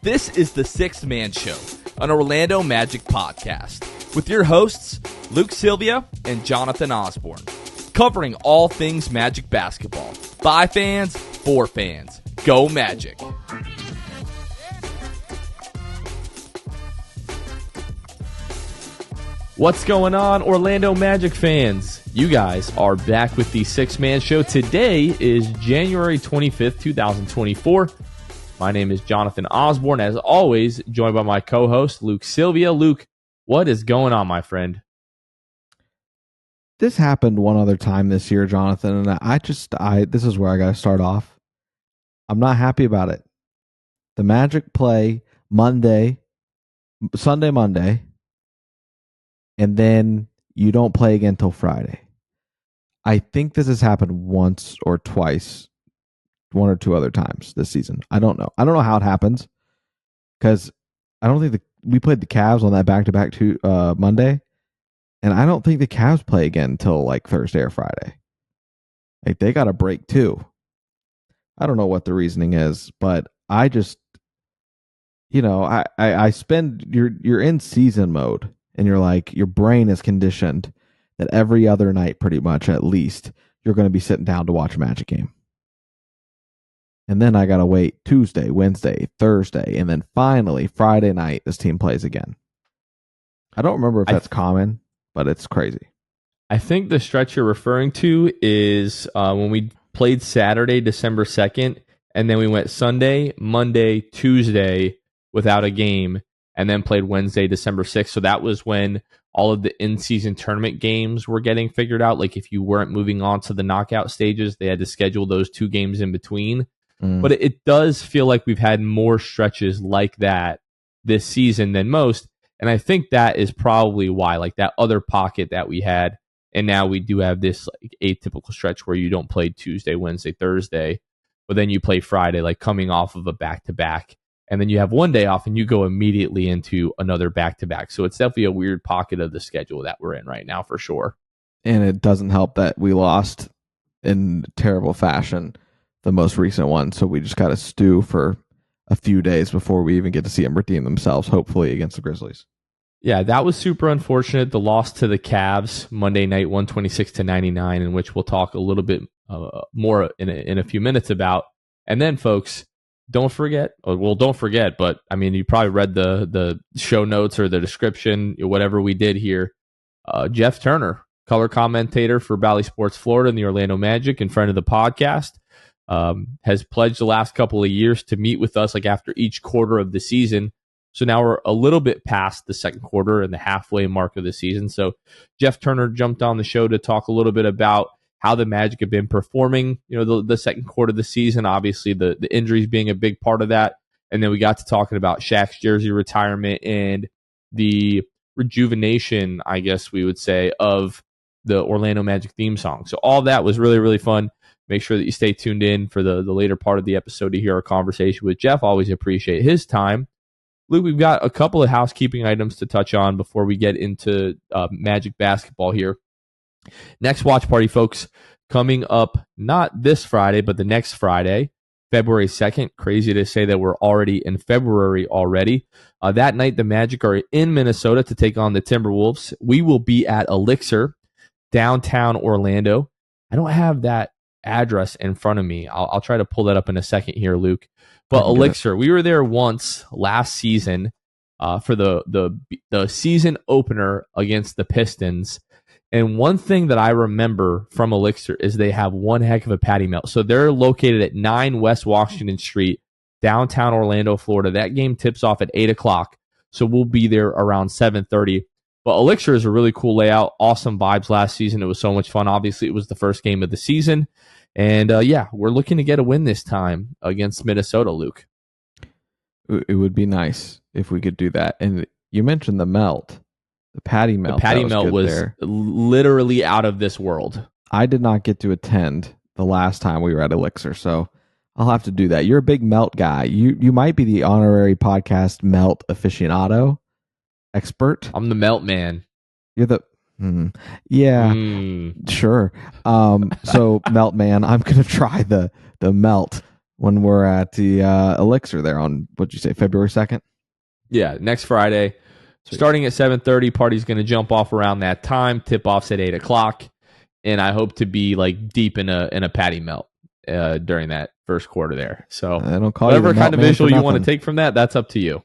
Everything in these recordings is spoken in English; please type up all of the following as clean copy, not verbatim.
This is the Sixth Man Show, an Orlando Magic podcast, with your hosts, Luke Sylvia and Jonathan Osborne, covering all things Magic basketball. By fans, for fans. Go Magic! What's going on, Orlando Magic fans? You guys are back with the Sixth Man Show. Today is January 25th, 2024. My name is Jonathan Osborne, as always, joined by my co-host, Luke Sylvia. Luke, what is going on, my friend? This happened one other time this year, Jonathan, and this is where I got to start off. I'm not happy about it. The Magic play Sunday, Monday, and then you don't play again till Friday. I think this has happened once or twice, one or two other times this season. I don't know. I don't know how it happens because I don't think we played the Cavs on that back-to-back Monday, and I don't think the Cavs play again until like Thursday or Friday. Like they got a break too. I don't know what the reasoning is, but I just, I spend you're in season mode. And you're like, your brain is conditioned that every other night, pretty much at least, you're going to be sitting down to watch a Magic game. And then I got to wait Tuesday, Wednesday, Thursday, and then finally Friday night, this team plays again. I don't remember if that's common, but it's crazy. I think the stretch you're referring to is when we played Saturday, December 2nd, and then we went Sunday, Monday, Tuesday without a game. And then played Wednesday, December 6th. So that was when all of the in-season tournament games were getting figured out. Like if you weren't moving on to the knockout stages, they had to schedule those two games in between. But it does feel like we've had more stretches like that this season than most. And I think that is probably why, like that other pocket that we had. And now we do have this like atypical stretch where you don't play Tuesday, Wednesday, Thursday, but then you play Friday, like coming off of a back-to-back. And then you have one day off and you go immediately into another back-to-back. So it's definitely a weird pocket of the schedule that we're in right now for sure. And it doesn't help that we lost in terrible fashion the most recent one. So we just got to stew for a few days before we even get to see them redeem themselves, hopefully against the Grizzlies. Yeah, that was super unfortunate. The loss to the Cavs Monday night, 126-99, in which we'll talk a little bit more in a few minutes about. And then, folks, don't forget, but I mean, you probably read the show notes or the description, whatever we did here. Jeff Turner, color commentator for Bally Sports Florida and the Orlando Magic and friend of the podcast, has pledged the last couple of years to meet with us like after each quarter of the season. So now we're a little bit past the second quarter and the halfway mark of the season. So Jeff Turner jumped on the show to talk a little bit about how the Magic have been performing, the second quarter of the season, obviously the injuries being a big part of that. And then we got to talking about Shaq's jersey retirement and the rejuvenation, I guess we would say, of the Orlando Magic theme song. So all that was really, really fun. Make sure that you stay tuned in for the later part of the episode to hear our conversation with Jeff. Always appreciate his time. Luke, we've got a couple of housekeeping items to touch on before we get into Magic basketball here. Next watch party, folks, coming up not this Friday, but the next Friday, February 2nd. Crazy to say that we're already in February already. That night, the Magic are in Minnesota to take on the Timberwolves. We will be at Elixir, downtown Orlando. I don't have that address in front of me. I'll try to pull that up in a second here, Luke. But Elixir, we were there once last season for the season opener against the Pistons. And one thing that I remember from Elixir is they have one heck of a patty melt. So they're located at 9 West Washington Street, downtown Orlando, Florida. That game tips off at 8 o'clock. So we'll be there around 7:30. But Elixir is a really cool layout. Awesome vibes last season. It was so much fun. Obviously, it was the first game of the season. And we're looking to get a win this time against Minnesota, Luke. It would be nice if we could do that. And you mentioned the melt. The patty melt. The patty melt was literally out of this world. I did not get to attend the last time we were at Elixir, so I'll have to do that. You're a big melt guy. You might be the honorary podcast melt aficionado expert. I'm the melt man. You're the sure. So melt man, I'm gonna try the melt when we're at the Elixir there on, what'd you say, February 2nd? Yeah, next Friday. Sweet. Starting at 7:30, party's going to jump off around that time. Tip-off's at 8 o'clock. And I hope to be like deep in a patty melt during that first quarter there. So I don't call whatever you the kind of melt man visual for you want to nothing. take from that, that's up to you.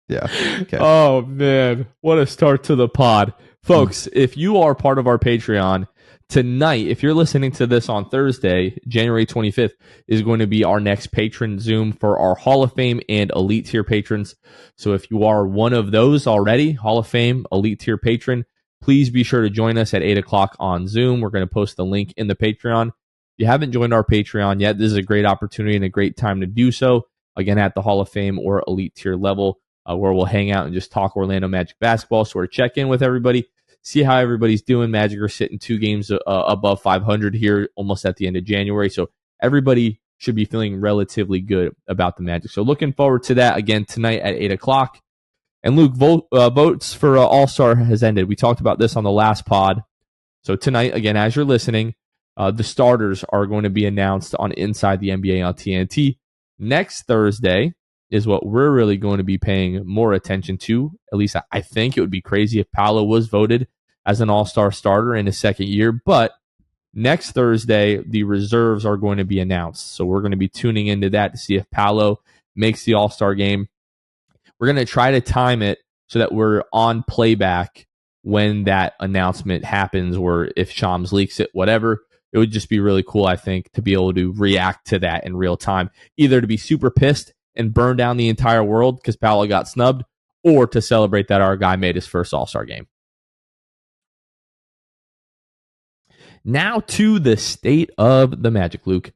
Yeah. Okay. Oh, man. What a start to the pod. Folks, if you are part of our Patreon, tonight, if you're listening to this on Thursday, January 25th, is going to be our next patron Zoom for our Hall of Fame and Elite Tier patrons. So if you are one of those already, Hall of Fame, Elite Tier patron, please be sure to join us at 8 o'clock on Zoom. We're going to post the link in the Patreon. If you haven't joined our Patreon yet, this is a great opportunity and a great time to do so. Again, at the Hall of Fame or Elite Tier level, where we'll hang out and just talk Orlando Magic basketball, sort of check in with everybody, see how everybody's doing. Magic are sitting 2 games above 500 here, almost at the end of January. So everybody should be feeling relatively good about the Magic. So looking forward to that again tonight at 8 o'clock. And Luke, votes for All-Star has ended. We talked about this on the last pod. So tonight, again, as you're listening, the starters are going to be announced on Inside the NBA on TNT. Next Thursday is what we're really going to be paying more attention to. At least I think it would be crazy if Paolo was voted as an all-star starter in his second year. But next Thursday, the reserves are going to be announced. So we're going to be tuning into that to see if Paolo makes the all-star game. We're going to try to time it so that we're on playback when that announcement happens, or if Shams leaks it, whatever. It would just be really cool, I think, to be able to react to that in real time, either to be super pissed and burn down the entire world because Paolo got snubbed, or to celebrate that our guy made his first All-Star game. Now to the state of the Magic, Luke.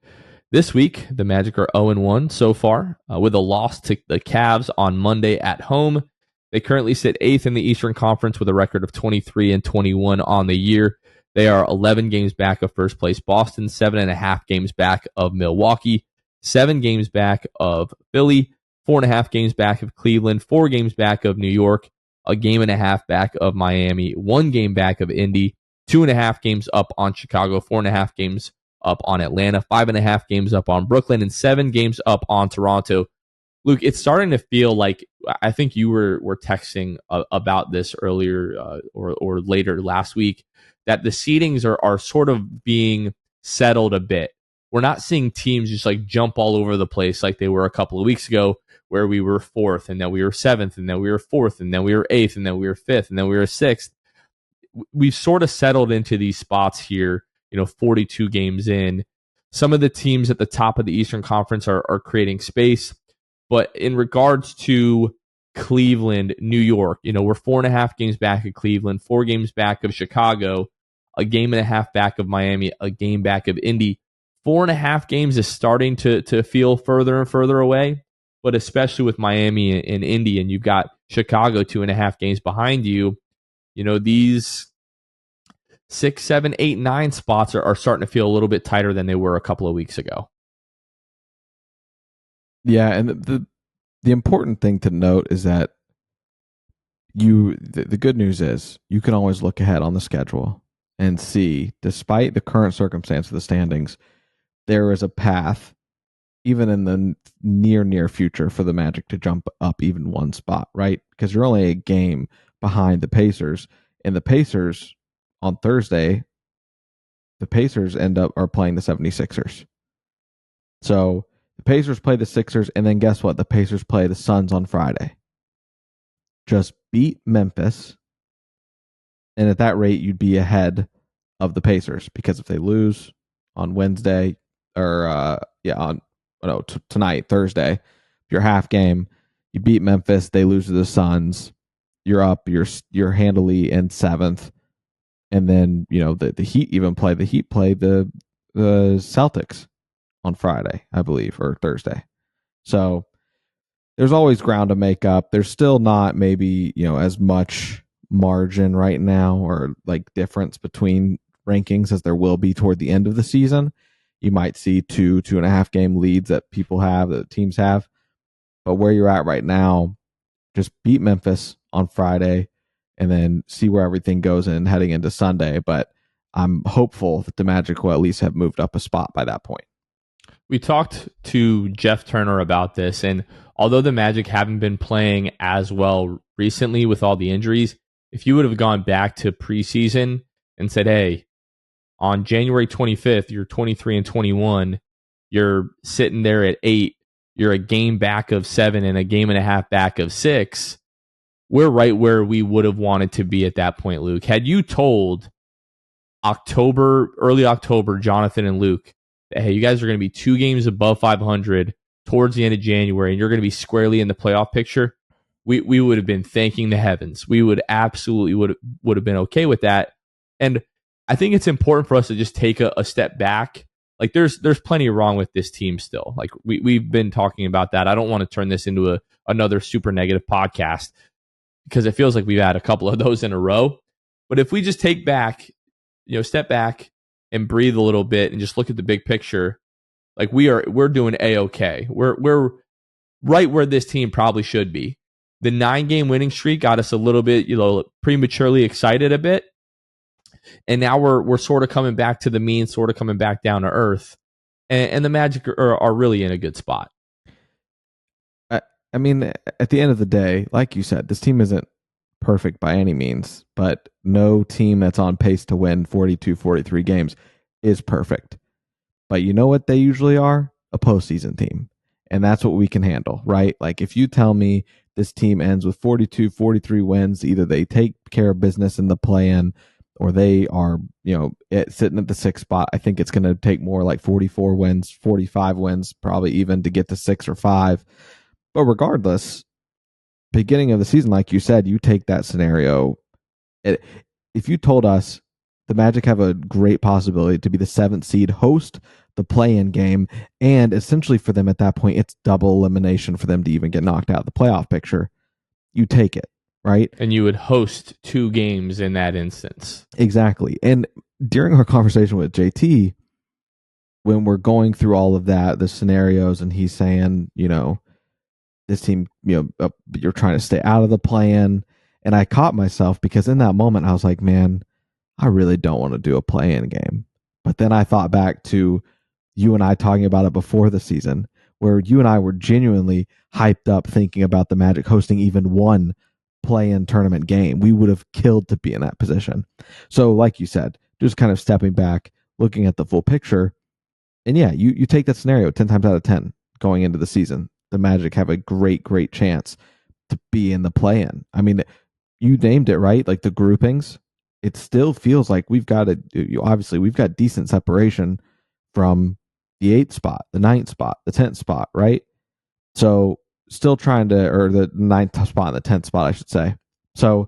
This week, the Magic are 0-1 so far, with a loss to the Cavs on Monday at home. They currently sit 8th in the Eastern Conference with a record of 23-21 on the year. They are 11 games back of first place Boston, 7.5 games back of Milwaukee, 7 games back of Philly, 4.5 games back of Cleveland, 4 games back of New York, a game and a half back of Miami, 1 game back of Indy, 2.5 games up on Chicago, 4.5 games up on Atlanta, 5.5 games up on Brooklyn, and 7 games up on Toronto. Luke, it's starting to feel like, I think you were texting about this earlier or later last week, that the seedings are sort of being settled a bit. We're not seeing teams just like jump all over the place like they were a couple of weeks ago, where we were 4th, and then we were 7th, and then we were 4th, and then we were 8th, and then we were 5th, and then we were 6th. We've sort of settled into these spots here, 42 games in. Some of the teams at the top of the Eastern Conference are creating space. But in regards to Cleveland, New York, we're 4.5 games back of Cleveland, 4 games back of Chicago, a game and a half back of Miami, a game back of Indy. 4.5 games is starting to feel further and further away, but especially with Miami and Indy, and you've got Chicago 2.5 games behind you, these 6, 7, 8, 9 spots are starting to feel a little bit tighter than they were a couple of weeks ago. Yeah, and the important thing to note is that the good news is you can always look ahead on the schedule and see, despite the current circumstance of the standings, there is a path, even in the near future, for the Magic to jump up even one spot, right? Because you're only a game behind the Pacers, and the Pacers on Thursday, the Pacers are playing the 76ers. So the Pacers play the Sixers, and then guess what? The Pacers play the Suns on Friday. Just beat Memphis, and at that rate, you'd be ahead of the Pacers, because if they lose on Wednesday, or tonight, Thursday, your half game, you beat Memphis, they lose to the Suns, you're up, you're handily in 7th, and then the Heat play the Celtics on Friday, I believe, or Thursday. So there's always ground to make up. There's still not maybe, as much margin right now, or like difference between rankings as there will be toward the end of the season. You might see 2.5 game leads that teams have. But where you're at right now, just beat Memphis on Friday and then see where everything goes in heading into Sunday. But I'm hopeful that the Magic will at least have moved up a spot by that point. We talked to Jeff Turner about this, and although the Magic haven't been playing as well recently with all the injuries, if you would have gone back to preseason and said, hey, on January 25th, you're 23 and 21, you're sitting there at 8, you're a game back of 7 and a game and a half back of 6, we're right where we would have wanted to be at that point, Luke. Had you told early October, Jonathan and Luke, hey, you guys are going to be 2 games above 500 towards the end of January, and you're going to be squarely in the playoff picture, we would have been thanking the heavens. We would absolutely would have been okay with that. And I think it's important for us to just take a step back. Like there's plenty wrong with this team still. Like we've been talking about that. I don't want to turn this into another super negative podcast because it feels like we've had a couple of those in a row. But if we just step back and breathe a little bit and just look at the big picture, like we're doing A-okay. We're right where this team probably should be. The 9-game winning streak got us a little bit, prematurely excited a bit. And now we're sort of coming back to the mean, sort of coming back down to earth. And the Magic are really in a good spot. I mean, at the end of the day, like you said, this team isn't perfect by any means, but no team that's on pace to win 42, 43 games is perfect. But you know what they usually are? A postseason team. And that's what we can handle, right? Like if you tell me this team ends with 42, 43 wins, either they take care of business in the play-in or they are, sitting at the 6th spot. I think it's going to take more like 44 wins, 45 wins, probably even to get to 6 or 5. But regardless, beginning of the season, like you said, you take that scenario. If you told us the Magic have a great possibility to be the 7th seed, host the play-in game, and essentially for them at that point, it's double elimination for them to even get knocked out of the playoff picture, you take it, right? And you would host 2 games in that instance. Exactly. And during our conversation with JT, when we're going through all of that, the scenarios, and he's saying, this team, you're trying to stay out of the play-in. And I caught myself because in that moment, I was like, man, I really don't want to do a play-in game. But then I thought back to you and I talking about it before the season, where you and I were genuinely hyped up thinking about the Magic hosting even one play-in tournament game. We would have killed to be in that position. So like you said, just kind of stepping back, looking at the full picture. And yeah, you take that scenario 10 times out of 10 going into the season. The Magic have a great, great chance to be in the play-in. I mean, you named it, right? Like the groupings, it still feels like we've got decent separation from the 8th spot, the 9th spot, the 10th spot, right? So still trying to, or the 9th spot and the 10th spot, I should say. So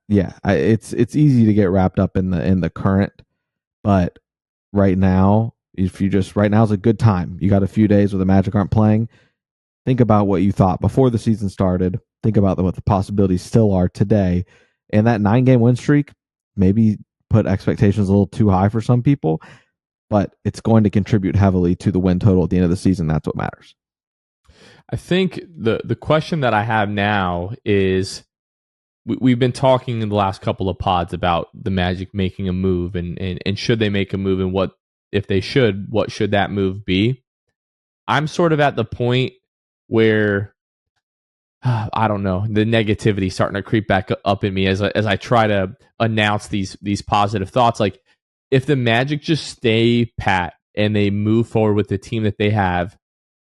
it's easy to get wrapped up in the current, but right now is a good time. You got a few days where the Magic aren't playing. Think about what you thought before the season started. Think about what the possibilities still are today. And that 9-game win streak maybe put expectations a little too high for some people, but it's going to contribute heavily to the win total at the end of the season. That's what matters. I think the question that I have now is we've been talking in the last couple of pods about the Magic making a move and should they make a move, and what if they should, what should that move be? I'm sort of at the point where I don't know, the negativity starting to creep back up in me as I try to announce these positive thoughts. Like if the Magic just stay pat and they move forward with the team that they have,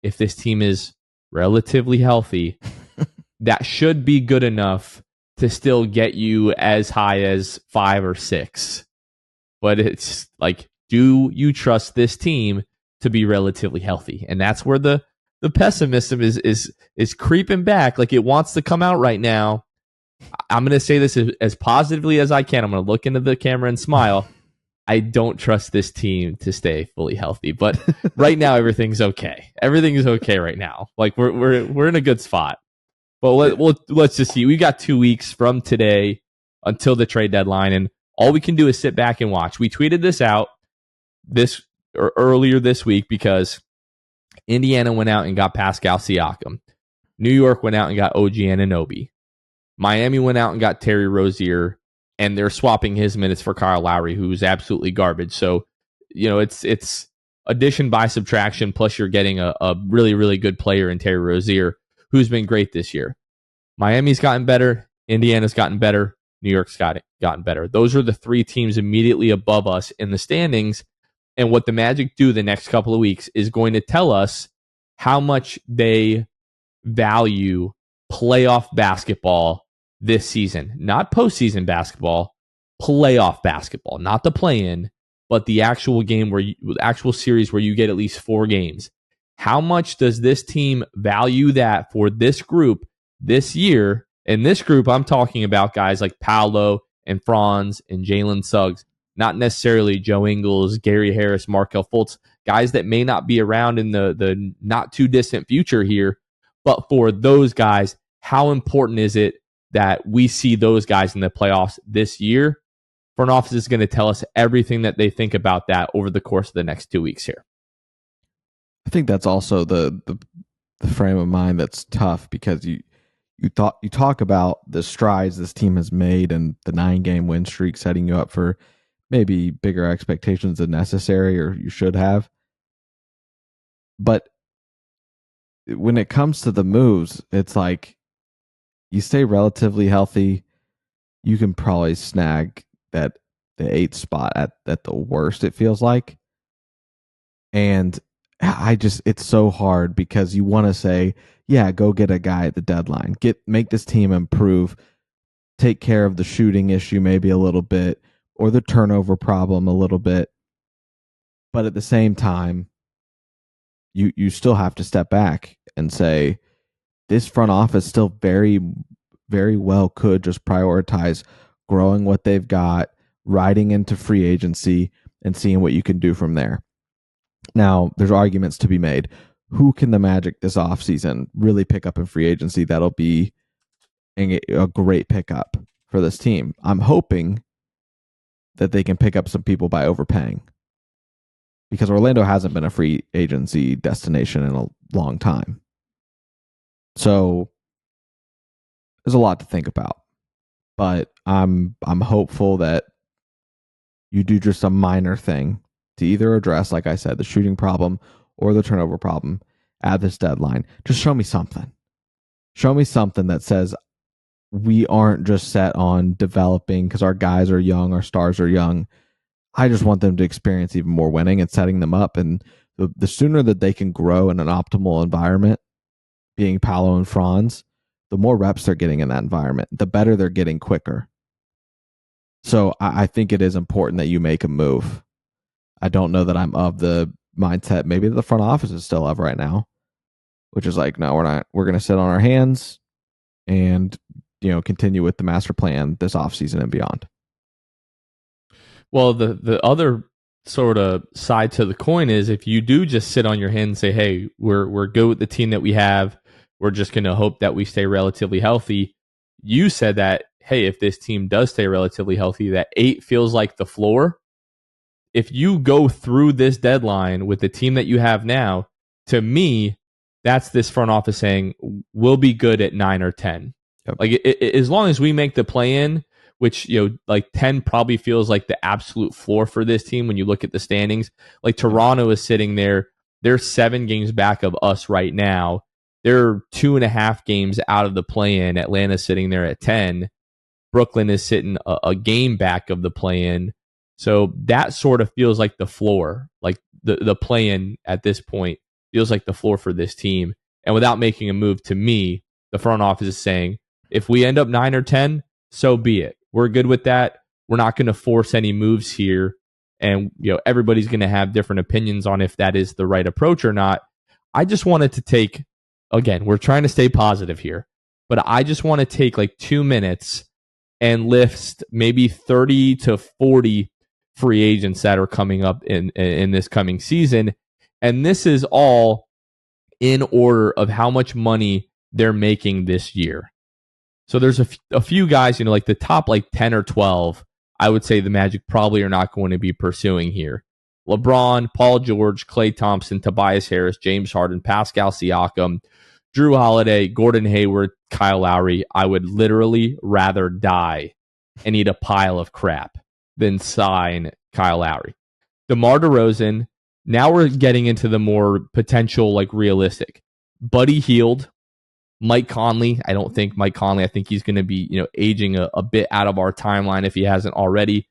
if this team is relatively healthy, that should be good enough to still get you as high as 5 or 6. But it's like, do you trust this team to be relatively healthy? And that's where the pessimism is creeping back. Like it wants to come out right now. I'm going to say this as positively as I can. I'm going to look into the camera and smile. I don't trust this team to stay fully healthy, but right now everything's okay. Everything is okay right now. Like we're in a good spot. But let's just see. We got 2 weeks from today until the trade deadline, and all we can do is sit back and watch. We tweeted this out earlier this week because Indiana went out and got Pascal Siakam. New York went out and got OG Anunoby. Miami went out and got Terry Rozier. and they're swapping his minutes for Kyle Lowry, who's absolutely garbage. So, it's addition by subtraction, plus you're getting a really, really good player in Terry Rozier, who's been great this year. Miami's gotten better. Indiana's gotten better. New York's gotten better. Those are the three teams immediately above us in the standings. And what the Magic do the next couple of weeks is going to tell us how much they value playoff basketball this season. Not postseason basketball, playoff basketball. Not the play-in, but the actual game actual series where you get at least 4 games. How much does this team value that for this group this year? In this group, I'm talking about guys like Paolo and Franz and Jalen Suggs, not necessarily Joe Ingles, Gary Harris, Markelle Fultz, guys that may not be around in the not too distant future here. But for those guys, how important is it that we see those guys in the playoffs this year? Front office is going to tell us everything that they think about that over the course of the next 2 weeks here. I think that's also the frame of mind that's tough, because you talk about the strides this team has made and the 9-game win streak setting you up for maybe bigger expectations than necessary, or you should have. But when it comes to the moves, it's like you stay relatively healthy, you can probably snag the 8th spot at the worst, it feels like. And it's so hard, because you want to say, yeah, go get a guy at the deadline, make this team improve, take care of the shooting issue maybe a little bit, or the turnover problem a little bit. But at the same time, you still have to step back and say, this front office still very, very well could just prioritize growing what they've got, riding into free agency, and seeing what you can do from there. Now, there's arguments to be made. Who can the Magic this offseason really pick up in free agency that'll be a great pickup for this team? I'm hoping that they can pick up some people by overpaying, because Orlando hasn't been a free agency destination in a long time. So there's a lot to think about. But I'm hopeful that you do just a minor thing to either address, like I said, the shooting problem or the turnover problem at this deadline. Just show me something. Show me something that says we aren't just set on developing because our guys are young, our stars are young. I just want them to experience even more winning and setting them up. And the sooner that they can grow in an optimal environment, being Paolo and Franz, the more reps they're getting in that environment, the better they're getting quicker. So I think it is important that you make a move. I don't know that I'm of the mindset maybe the front office is still of right now, which is like, no, we're not. We're going to sit on our hands and continue with the master plan this offseason and beyond. Well, the other sort of side to the coin is, if you do just sit on your hands and say, hey, we're good with the team that we have, we're just going to hope that we stay relatively healthy. You said that, hey, if this team does stay relatively healthy, that 8 feels like the floor. If you go through this deadline with the team that you have now, to me, that's this front office saying we'll be good at 9 or 10. Yep. Like as long as we make the play-in, which like 10 probably feels like the absolute floor for this team when you look at the standings. Like Toronto is sitting there; they're 7 games back of us right now. They're 2.5 games out of the play-in. Atlanta's sitting there at 10. Brooklyn is sitting a game back of the play-in. So that sort of feels like the floor. Like the play-in at this point feels like the floor for this team. And without making a move, to me, the front office is saying, if we end up 9 or 10, so be it. We're good with that. We're not going to force any moves here. And everybody's going to have different opinions on if that is the right approach or not. I just wanted to take, again, we're trying to stay positive here, but I just want to take like 2 minutes and list maybe 30 to 40 free agents that are coming up in this coming season. And this is all in order of how much money they're making this year. So there's a few guys, like the top like 10 or 12, I would say the Magic probably are not going to be pursuing here. LeBron, Paul George, Klay Thompson, Tobias Harris, James Harden, Pascal Siakam, Drew Holiday, Gordon Hayward, Kyle Lowry. I would literally rather die and eat a pile of crap than sign Kyle Lowry. DeMar DeRozan, now we're getting into the more potential, like realistic. Buddy Hield, Mike Conley. I don't think Mike Conley, I think he's going to be, aging a bit out of our timeline if he hasn't already.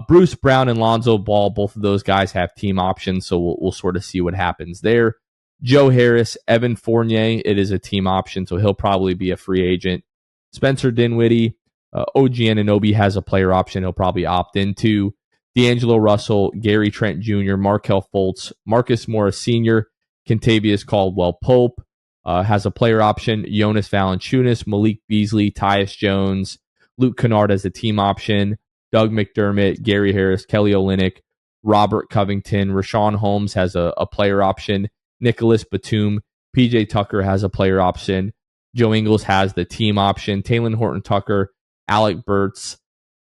Bruce Brown and Lonzo Ball, both of those guys have team options, so we'll sort of see what happens there. Joe Harris, Evan Fournier, it is a team option, so he'll probably be a free agent. Spencer Dinwiddie, OG Anunoby has a player option he'll probably opt into. D'Angelo Russell, Gary Trent Jr., Markelle Fultz, Marcus Morris Sr., Kentavious Caldwell-Pope has a player option. Jonas Valanciunas, Malik Beasley, Tyus Jones, Luke Kennard has a team option. Doug McDermott, Gary Harris, Kelly Olynyk, Robert Covington, Rashawn Holmes has a player option. Nicholas Batum, PJ Tucker has a player option. Joe Ingles has the team option. Talen Horton-Tucker, Alec Burks,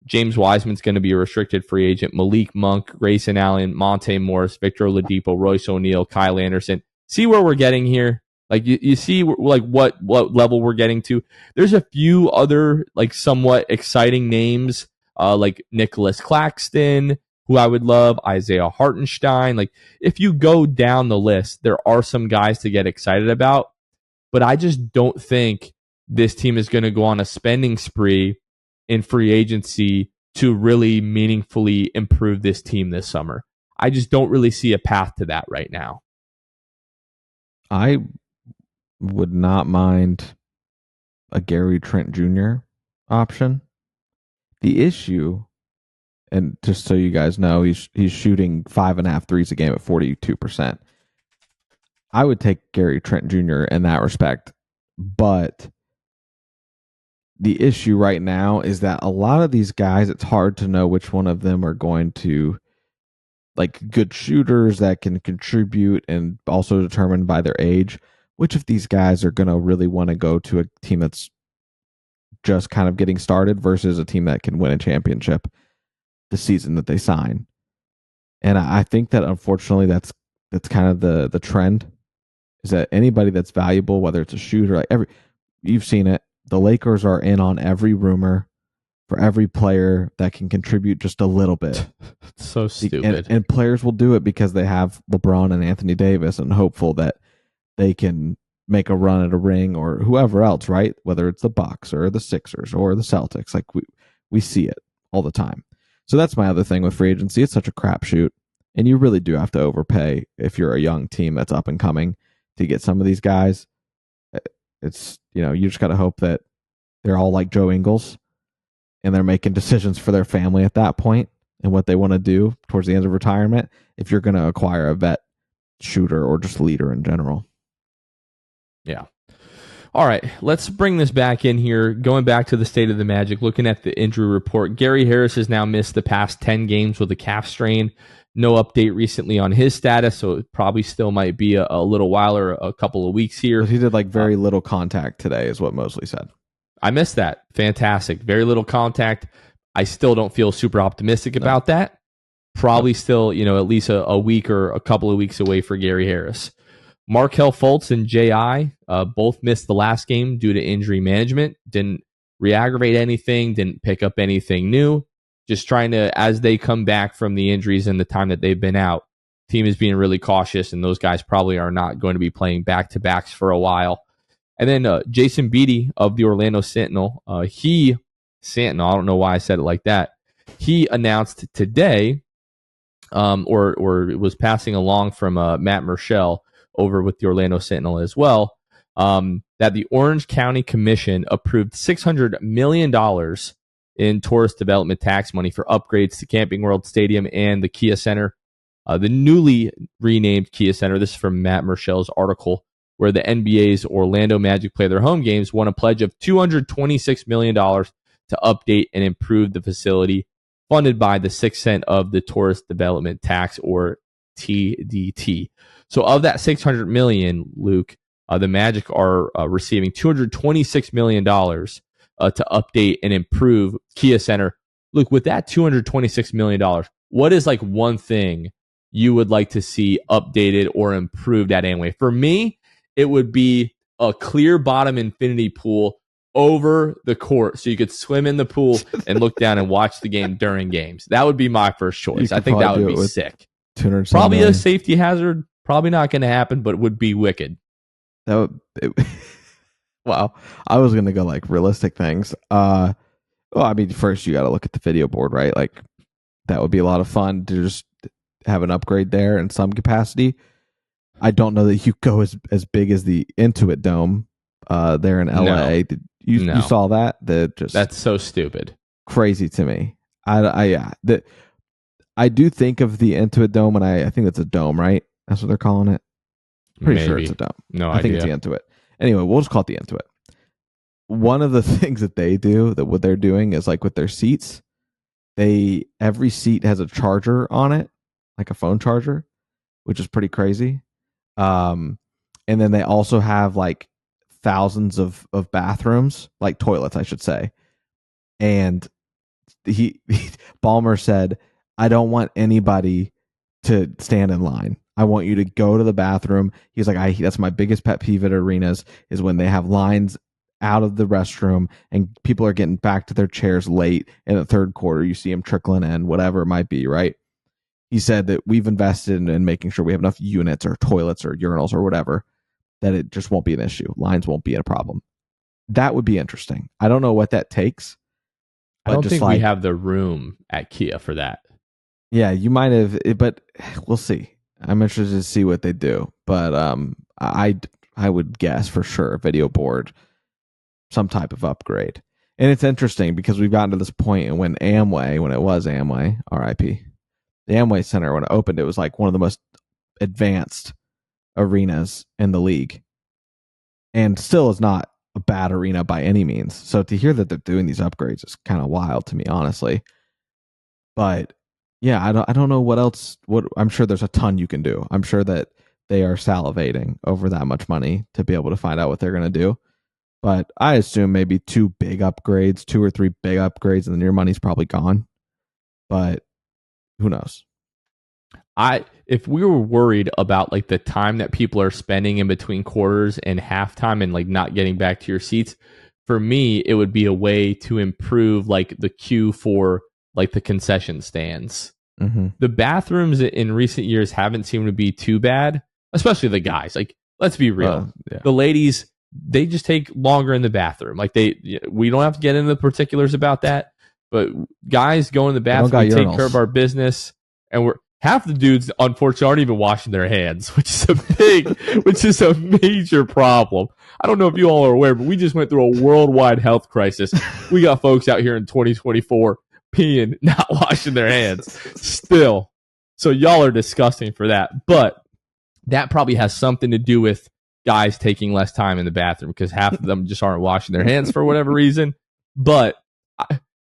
James Wiseman's going to be a restricted free agent. Malik Monk, Grayson Allen, Monte Morris, Victor Oladipo, Royce O'Neal, Kyle Anderson. See where we're getting here? Like you see like what level we're getting to. There's a few other like somewhat exciting names like Nicholas Claxton, who I would love, Isaiah Hartenstein. Like if you go down the list, there are some guys to get excited about, but I just don't think this team is going to go on a spending spree in free agency to really meaningfully improve this team this summer. I just don't really see a path to that right now. I would not mind a Gary Trent Jr. option. The issue, and just so you guys know, he's shooting 5.5 threes a game at 42%. I would take Gary Trent Jr. in that respect, but the issue right now is that a lot of these guys, it's hard to know which one of them are going to, like good shooters that can contribute and also determined by their age, which of these guys are going to really want to go to a team that's just kind of getting started versus a team that can win a championship the season that they sign. And I think that unfortunately that's kind of the trend, is that anybody that's valuable, whether it's a shooter, like you've seen it, the Lakers are in on every rumor for every player that can contribute just a little bit. So stupid. And players will do it because they have LeBron and Anthony Davis and hopeful that they can make a run at a ring or whoever else, right? Whether it's the Bucks or the Sixers or the Celtics. Like we see it all the time. So that's my other thing with free agency. It's such a crapshoot. And you really do have to overpay if you're a young team that's up and coming to get some of these guys. It's, you just got to hope that they're all like Joe Ingles and they're making decisions for their family at that point and what they want to do towards the end of retirement if you're going to acquire a vet shooter or just leader in general. Yeah. All right, let's bring this back in here. Going back to the state of the Magic, looking at the injury report, Gary Harris has now missed the past 10 games with a calf strain. No update recently on his status, so it probably still might be a little while or a couple of weeks here. But he did like very little contact today is what Mosley said. I missed that. Fantastic. Very little contact. I still don't feel super optimistic about that. Probably still, at least a week or a couple of weeks away for Gary Harris. Markelle Fultz and J.I. Both missed the last game due to injury management. Didn't re-aggravate anything, didn't pick up anything new. Just trying to, as they come back from the injuries and the time that they've been out, team is being really cautious, and those guys probably are not going to be playing back-to-backs for a while. And then Jason Beatty of the Orlando Sentinel, Sentinel, I don't know why I said it like that. He announced today, or was passing along from Matt Murschel over with the Orlando Sentinel as well, that the Orange County Commission approved $600 million in tourist development tax money for upgrades to Camping World Stadium and the Kia Center. The newly renamed Kia Center, this is from Matt Murschel's article, where the NBA's Orlando Magic play their home games, won a pledge of $226 million to update and improve the facility, funded by the 6 cent of the tourist development tax, or TDT. So of that $600 million, Luke, the Magic are receiving $226 million to update and improve Kia Center. Luke, with that $226 million, what is like one thing you would like to see updated or improved at Amway? For me, it would be a clear bottom infinity pool over the court so you could swim in the pool and look down and watch the game during games. That would be my first choice. I think that would be sick. Probably a safety hazard. Probably not going to happen, but would be wicked. Wow. I was going to go like realistic things. Well, I mean, first you got to look at the video board, right? Like that would be a lot of fun to just have an upgrade there in some capacity. I don't know that you go as big as the Intuit Dome there in LA. No. You saw that? That's so stupid. Crazy to me. I do think of the Intuit Dome, and I think it's a dome, right? That's what they're calling it. Pretty sure it's a dome. No idea. I think it's the Intuit. Anyway, we'll just call it the Intuit. One of the things that they do, that what they're doing is like with their seats, every seat has a charger on it, like a phone charger, which is pretty crazy. And then they also have like thousands of bathrooms, like toilets, I should say. And Ballmer said, I don't want anybody to stand in line. I want you to go to the bathroom. He's like, that's my biggest pet peeve at arenas is when they have lines out of the restroom and people are getting back to their chairs late in the third quarter. You see them trickling in, whatever it might be, right? He said that we've invested in making sure we have enough units or toilets or urinals or whatever that it just won't be an issue. Lines won't be a problem. That would be interesting. I don't know what that takes. I don't think we have the room at Kia for that. Yeah, you might have, but we'll see. I'm interested to see what they do. But I would guess for sure a video board, some type of upgrade. And it's interesting because we've gotten to this point when it was Amway, RIP, the Amway Center, when it opened, it was like one of the most advanced arenas in the league. And still is not a bad arena by any means. So to hear that they're doing these upgrades is kind of wild to me, honestly. But yeah, I don't know what else. I'm sure there's a ton you can do. I'm sure that they are salivating over that much money to be able to find out what they're going to do. But I assume maybe 2 or 3 big upgrades, and then your money's probably gone. But who knows? If we were worried about like the time that people are spending in between quarters and halftime and like not getting back to your seats, for me, it would be a way to improve like the queue for like the concession stands. Mm-hmm. The bathrooms in recent years haven't seemed to be too bad, especially the guys. Like, let's be real. Yeah. The ladies, they just take longer in the bathroom. Like we don't have to get into the particulars about that, but guys go in the bathroom, we take care of our business, and half the dudes, unfortunately, aren't even washing their hands, which is a major problem. I don't know if you all are aware, but we just went through a worldwide health crisis. We got folks out here in 2024 peeing, not washing their hands still. So y'all are disgusting for that. But that probably has something to do with guys taking less time in the bathroom because half of them just aren't washing their hands for whatever reason. But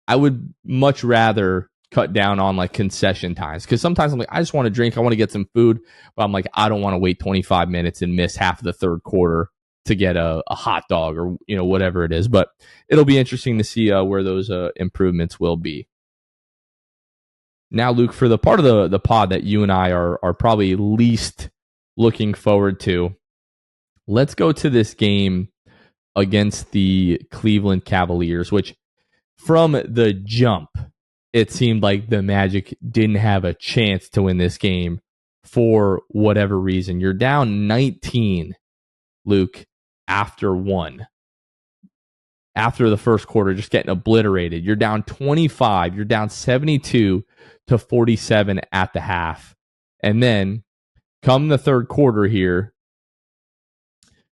I would much rather cut down on like concession times because sometimes I'm like, I just want to drink, I want to get some food, but I'm like, I don't want to wait 25 minutes and miss half of the third quarter to get a hot dog or whatever it is. But it'll be interesting to see where those improvements will be. Now, Luke, for the part of the pod that you and I are probably least looking forward to, let's go to this game against the Cleveland Cavaliers, which from the jump, it seemed like the Magic didn't have a chance to win this game for whatever reason. You're down 19, Luke, after the first quarter, just getting obliterated. You're down 25. You're down 72 to 47 at the half. And then come the third quarter here,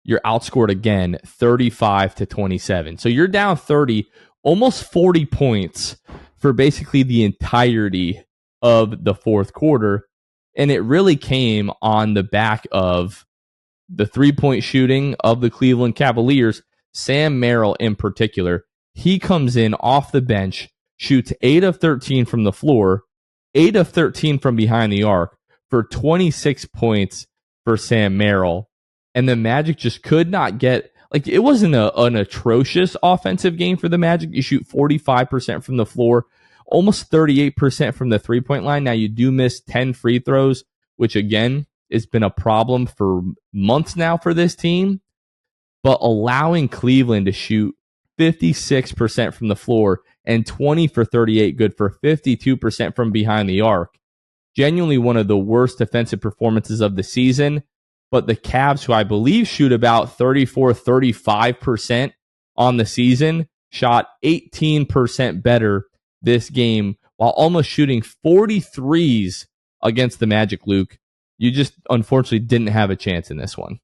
you're outscored again 35 to 27. So you're down 30, almost 40 points for basically the entirety of the fourth quarter. And it really came on the back of the 3-point shooting of the Cleveland Cavaliers. Sam Merrill in particular, he comes in off the bench, shoots 8 of 13 from the floor, 8 of 13 from behind the arc for 26 points for Sam Merrill. And the Magic just could not get, like, it wasn't an atrocious offensive game for the Magic. You shoot 45% from the floor, almost 38% from the 3-point line. Now, you do miss 10 free throws, which, again, has been a problem for months now for this team. But allowing Cleveland to shoot 56% from the floor, and 20 for 38, good for 52% from behind the arc. Genuinely one of the worst defensive performances of the season. But the Cavs, who I believe shoot about 34-35% on the season, shot 18% better this game while almost shooting 43s against the Magic, Luke. You just unfortunately didn't have a chance in this one.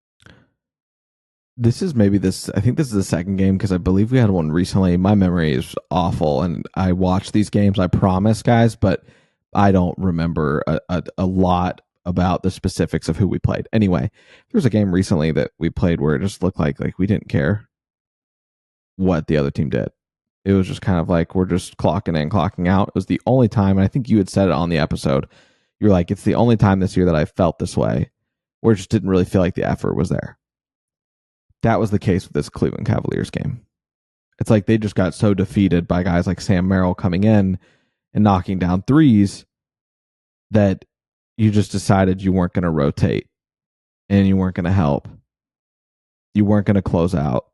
I think this is the second game because I believe we had one recently. My memory is awful, and I watch these games, I promise, guys, but I don't remember a lot about the specifics of who we played. Anyway, there was a game recently that we played where it just looked like we didn't care what the other team did. It was just kind of like we're just clocking in, clocking out. It was the only time, and I think you had said it on the episode, you're like, it's the only time this year that I felt this way, where it just didn't really feel like the effort was there. That was the case with this Cleveland Cavaliers game. It's like they just got so defeated by guys like Sam Merrill coming in and knocking down threes that you just decided you weren't going to rotate and you weren't going to help. You weren't going to close out.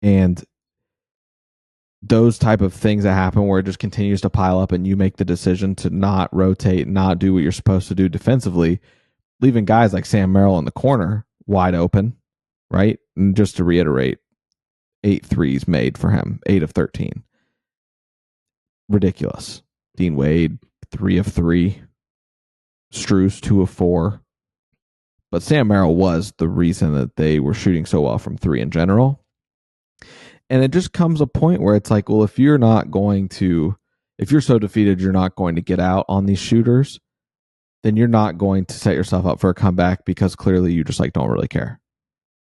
And those type of things that happen where it just continues to pile up and you make the decision to not rotate, not do what you're supposed to do defensively, leaving guys like Sam Merrill in the corner wide open, right? And just to reiterate, 8 threes made for him, 8 of 13. Ridiculous. Dean Wade, 3 of 3. Strus, 2 of 4. But Sam Merrill was the reason that they were shooting so well from 3 in general. And it just comes a point where it's like, well, if you're so defeated, you're not going to get out on these shooters, then you're not going to set yourself up for a comeback because clearly you just don't really care.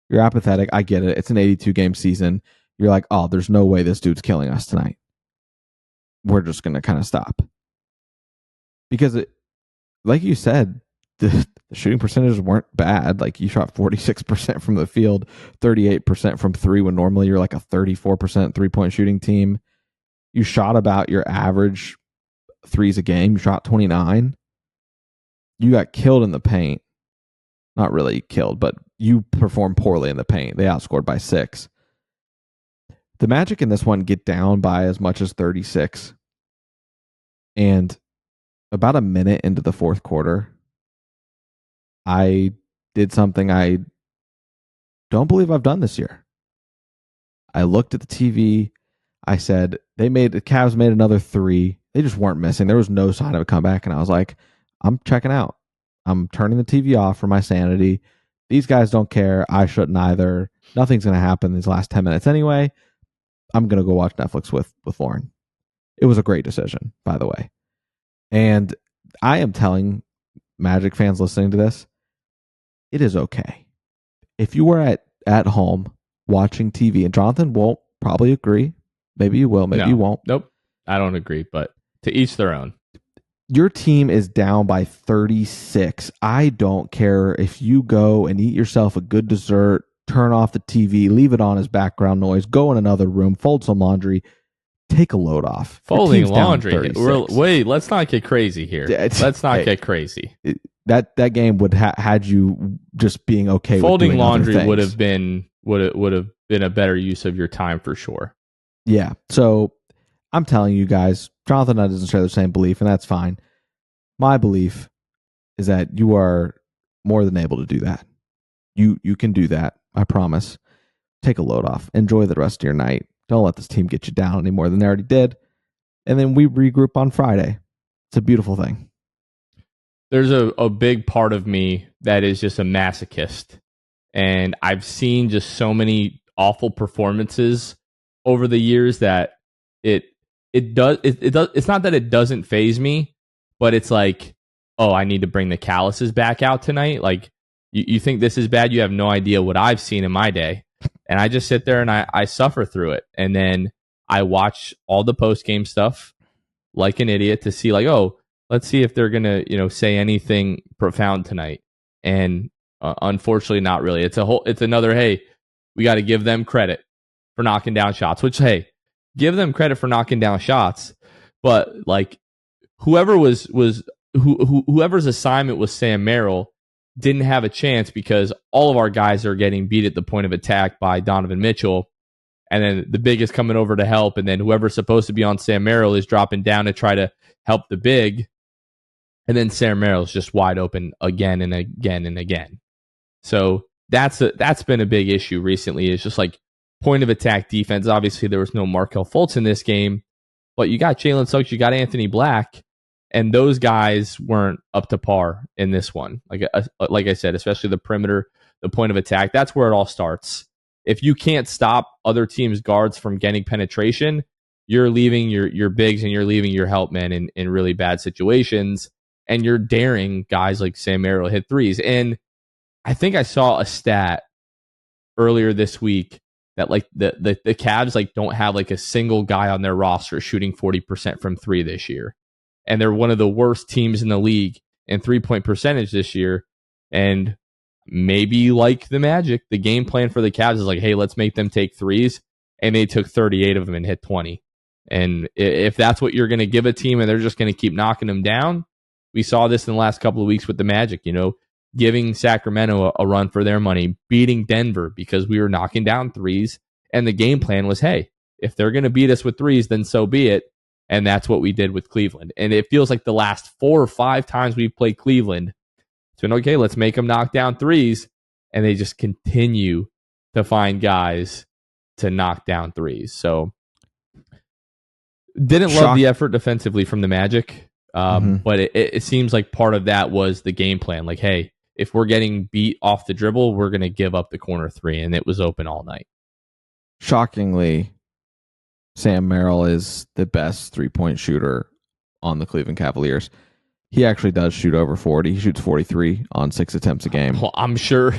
You're apathetic. I get it. It's an 82-game season. You're like, oh, there's no way this dude's killing us tonight. We're just going to kind of stop. Because like you said, the shooting percentages weren't bad. Like you shot 46% from the field, 38% from 3 when normally you're like a 34% three-point shooting team. You shot about your average threes a game. You shot 29. You got killed in the paint. Not really killed, but you performed poorly in the paint. They outscored by 6. The Magic in this one get down by as much as 36. And about a minute into the fourth quarter, I did something I don't believe I've done this year. I looked at the TV. I said, the Cavs made another 3. They just weren't missing. There was no sign of a comeback. And I was like, I'm checking out. I'm turning the TV off for my sanity. These guys don't care. I shouldn't either. Nothing's going to happen these last 10 minutes anyway. I'm going to go watch Netflix with Lauren. It was a great decision, by the way. And I am telling Magic fans listening to this, it is okay. If you were at home watching TV, and Jonathan won't probably agree. Maybe you will, maybe you won't. Nope, I don't agree, but to each their own. Your team is down by 36. I don't care if you go and eat yourself a good dessert, turn off the TV, leave it on as background noise, go in another room, fold some laundry, take a load off. Folding laundry. Wait, let's not get crazy here. Let's not get crazy. That game would had you just being okay. Folding with doing laundry would have been a better use of your time for sure. Yeah. So I'm telling you guys, Jonathan and I doesn't share the same belief, and that's fine. My belief is that you are more than able to do that. You can do that. I promise. Take a load off. Enjoy the rest of your night. Don't let this team get you down any more than they already did. And then we regroup on Friday. It's a beautiful thing. There's a big part of me that is just a masochist. And I've seen just so many awful performances over the years that it's not that it doesn't faze me, but it's like, oh, I need to bring the calluses back out tonight. Like, you think this is bad? You have no idea what I've seen in my day. And I just sit there and I suffer through it. And then I watch all the post-game stuff like an idiot to see, like, oh, let's see if they're going to, say anything profound tonight. And unfortunately, not really. It's another, hey, we got to give them credit for knocking down shots, which, hey, give them credit for knocking down shots. But like whoever's assignment was Sam Merrill didn't have a chance because all of our guys are getting beat at the point of attack by Donovan Mitchell. and then the big is coming over to help, and then whoever's supposed to be on Sam Merrill is dropping down to try to help the big, and then Sam Merrill's just wide open again and again and again. So that's been a big issue recently, is just like point of attack defense. Obviously, there was no Markelle Fultz in this game, but you got Jalen Suggs, you got Anthony Black, and those guys weren't up to par in this one. Like I said, especially the perimeter, the point of attack, that's where it all starts. If you can't stop other teams' guards from getting penetration, you're leaving your bigs and you're leaving your help men in really bad situations, and you're daring guys like Sam Merrill to hit threes. And I think I saw a stat earlier this week that like the Cavs like don't have like a single guy on their roster shooting 40% from three this year. And they're one of the worst teams in the league in 3-point percentage this year. And maybe like the Magic, the game plan for the Cavs is like, hey, let's make them take threes. And they took 38 of them and hit 20. And if that's what you're going to give a team and they're just going to keep knocking them down, we saw this in the last couple of weeks with the Magic, giving Sacramento a run for their money, beating Denver because we were knocking down threes. And the game plan was, hey, if they're going to beat us with threes, then so be it. And that's what we did with Cleveland. And it feels like the last 4 or 5 times we've played Cleveland, it's been, okay, let's make them knock down threes. And they just continue to find guys to knock down threes. So didn't love the effort defensively from the Magic. But it seems like part of that was the game plan. Like, hey, if we're getting beat off the dribble, we're going to give up the corner three. And it was open all night. Shockingly, Sam Merrill is the best 3-point shooter on the Cleveland Cavaliers. He actually does shoot over 40. He shoots 43 on 6 attempts a game. Well, I'm sure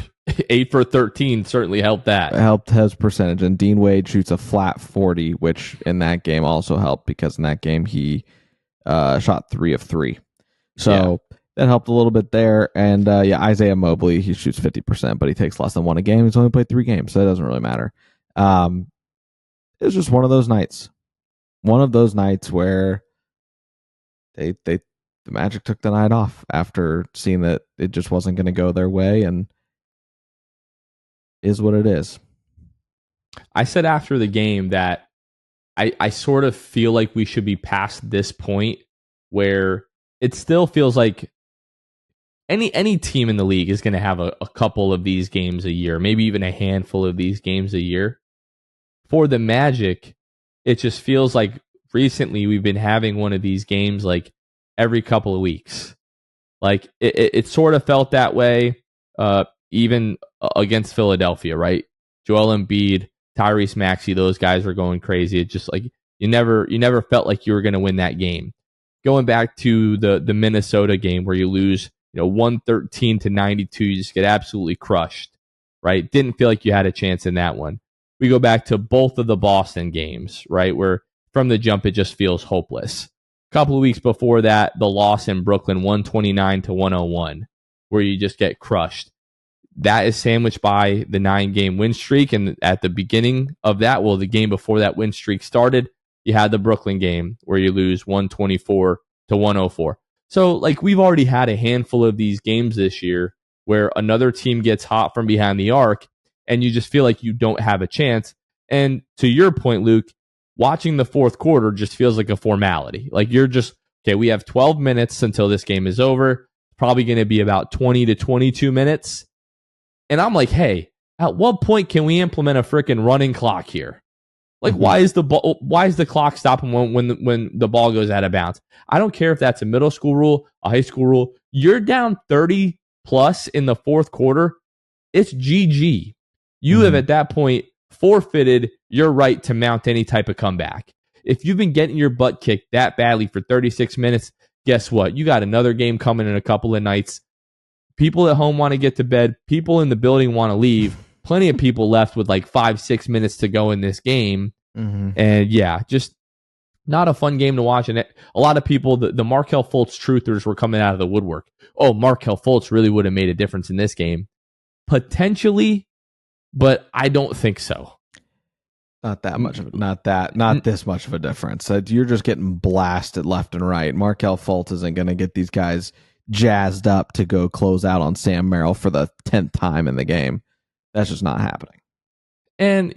8 for 13 certainly helped that. Helped his percentage. And Dean Wade shoots a flat 40, which in that game also helped because in that game he shot 3 of 3. So that helped a little bit there. And Isaiah Mobley, he shoots 50%, but he takes less than 1 a game. He's only played 3 games, so that doesn't really matter. It was just one of those nights. One of those nights where the Magic took the night off after seeing that it just wasn't going to go their way, and is what it is. I said after the game that I sort of feel like we should be past this point where it still feels like any team in the league is going to have a couple of these games a year, maybe even a handful of these games a year. For the Magic, it just feels like recently we've been having one of these games like every couple of weeks. Like it sort of felt that way even against Philadelphia, right? Joel Embiid, Tyrese Maxey, those guys were going crazy. It just like you never felt like you were going to win that game. Going back to the Minnesota game where you lose 113-92, you just get absolutely crushed, right? Didn't feel like you had a chance in that one. We go back to both of the Boston games, right, where from the jump it just feels hopeless. A couple of weeks before that, the loss in Brooklyn, 129-101, where you just get crushed. That is sandwiched by the 9-game win streak, and at the beginning of that, the game before that win streak started, you had the Brooklyn game where you lose 124-104. So, like, we've already had a handful of these games this year where another team gets hot from behind the arc, and you just feel like you don't have a chance. And to your point, Luke, watching the fourth quarter just feels like a formality. Like you're just, okay, we have 12 minutes until this game is over. Probably going to be about 20 to 22 minutes. And I'm like, hey, at what point can we implement a freaking running clock here? Like, why is the clock stopping when the ball goes out of bounds? I don't care if that's a middle school rule, a high school rule. You're down 30 plus in the fourth quarter. It's GG. You have at that point forfeited your right to mount any type of comeback. If you've been getting your butt kicked that badly for 36 minutes, guess what? You got another game coming in a couple of nights. People at home want to get to bed. People in the building want to leave. Plenty of people left with like 5-6 minutes to go in this game. And yeah, just not a fun game to watch. And a lot of people, the Markelle Fultz truthers were coming out of the woodwork. Oh, Markelle Fultz really would have made a difference in this game. Potentially, but I don't think so. Not that much of not this much of a difference. You're just getting blasted left and right. Markelle Fultz isn't going to get these guys jazzed up to go close out on Sam Merrill for the 10th time in the game. That's just not happening. And,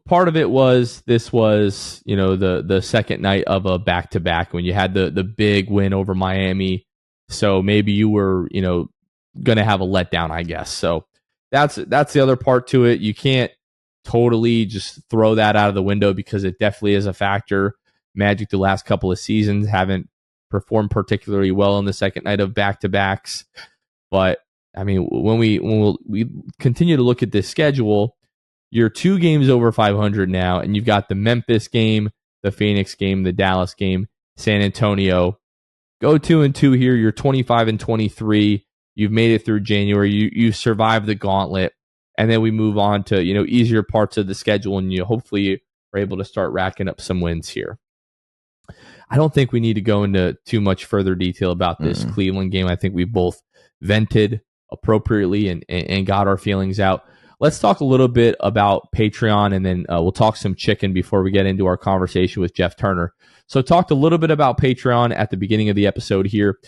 part of it was this was, the second night of a back-to-back when you had the big win over Miami. So maybe you were, going to have a letdown, I guess. So that's the other part to it. You can't totally just throw that out of the window because it definitely is a factor. Magic the last couple of seasons haven't performed particularly well on the second night of back-to-backs. But, I mean, when we continue to look at this schedule, you're 2 games over 500 now, and you've got the Memphis game, the Phoenix game, the Dallas game, San Antonio. Go 2-2 here. You're 25-23. You've made it through January. You survived the gauntlet, and then we move on to easier parts of the schedule, and you hopefully are able to start racking up some wins here. I don't think we need to go into too much further detail about this Cleveland game. I think we both vented appropriately and got our feelings out. Let's talk a little bit about Patreon, and then we'll talk some chicken before we get into our conversation with Jeff Turner. So talked a little bit about Patreon at the beginning of the episode here.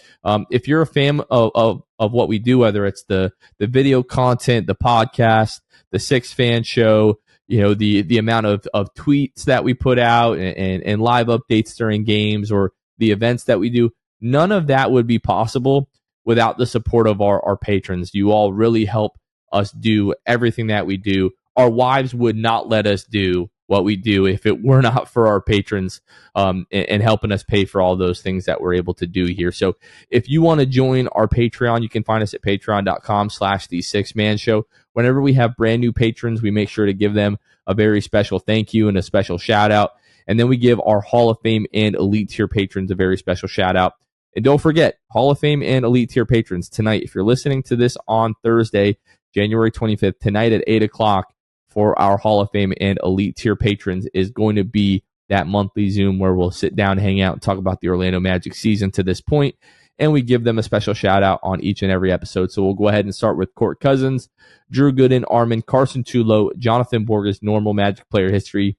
If you're a fan of what we do, whether it's the video content, the podcast, the Six Fan Show, the amount of tweets that we put out and live updates during games or the events that we do, none of that would be possible without the support of our patrons. You all really help us do everything that we do. Our wives would not let us do what we do if it were not for our patrons and helping us pay for all those things that we're able to do here. So if you want to join our Patreon, you can find us at patreon.com/the6man show. Whenever we have brand new patrons, we make sure to give them a very special thank you and a special shout out. And then we give our Hall of Fame and Elite Tier patrons a very special shout out. And don't forget, Hall of Fame and Elite Tier patrons tonight, if you're listening to this on Thursday, January 25th, tonight at 8 o'clock for our Hall of Fame and Elite Tier patrons is going to be that monthly Zoom where we'll sit down, hang out, and talk about the Orlando Magic season to this point, and we give them a special shout-out on each and every episode. So we'll go ahead and start with Court Cousins, Drew Gooden, Armin, Carson Tulo, Jonathan Borges, normal Magic player history,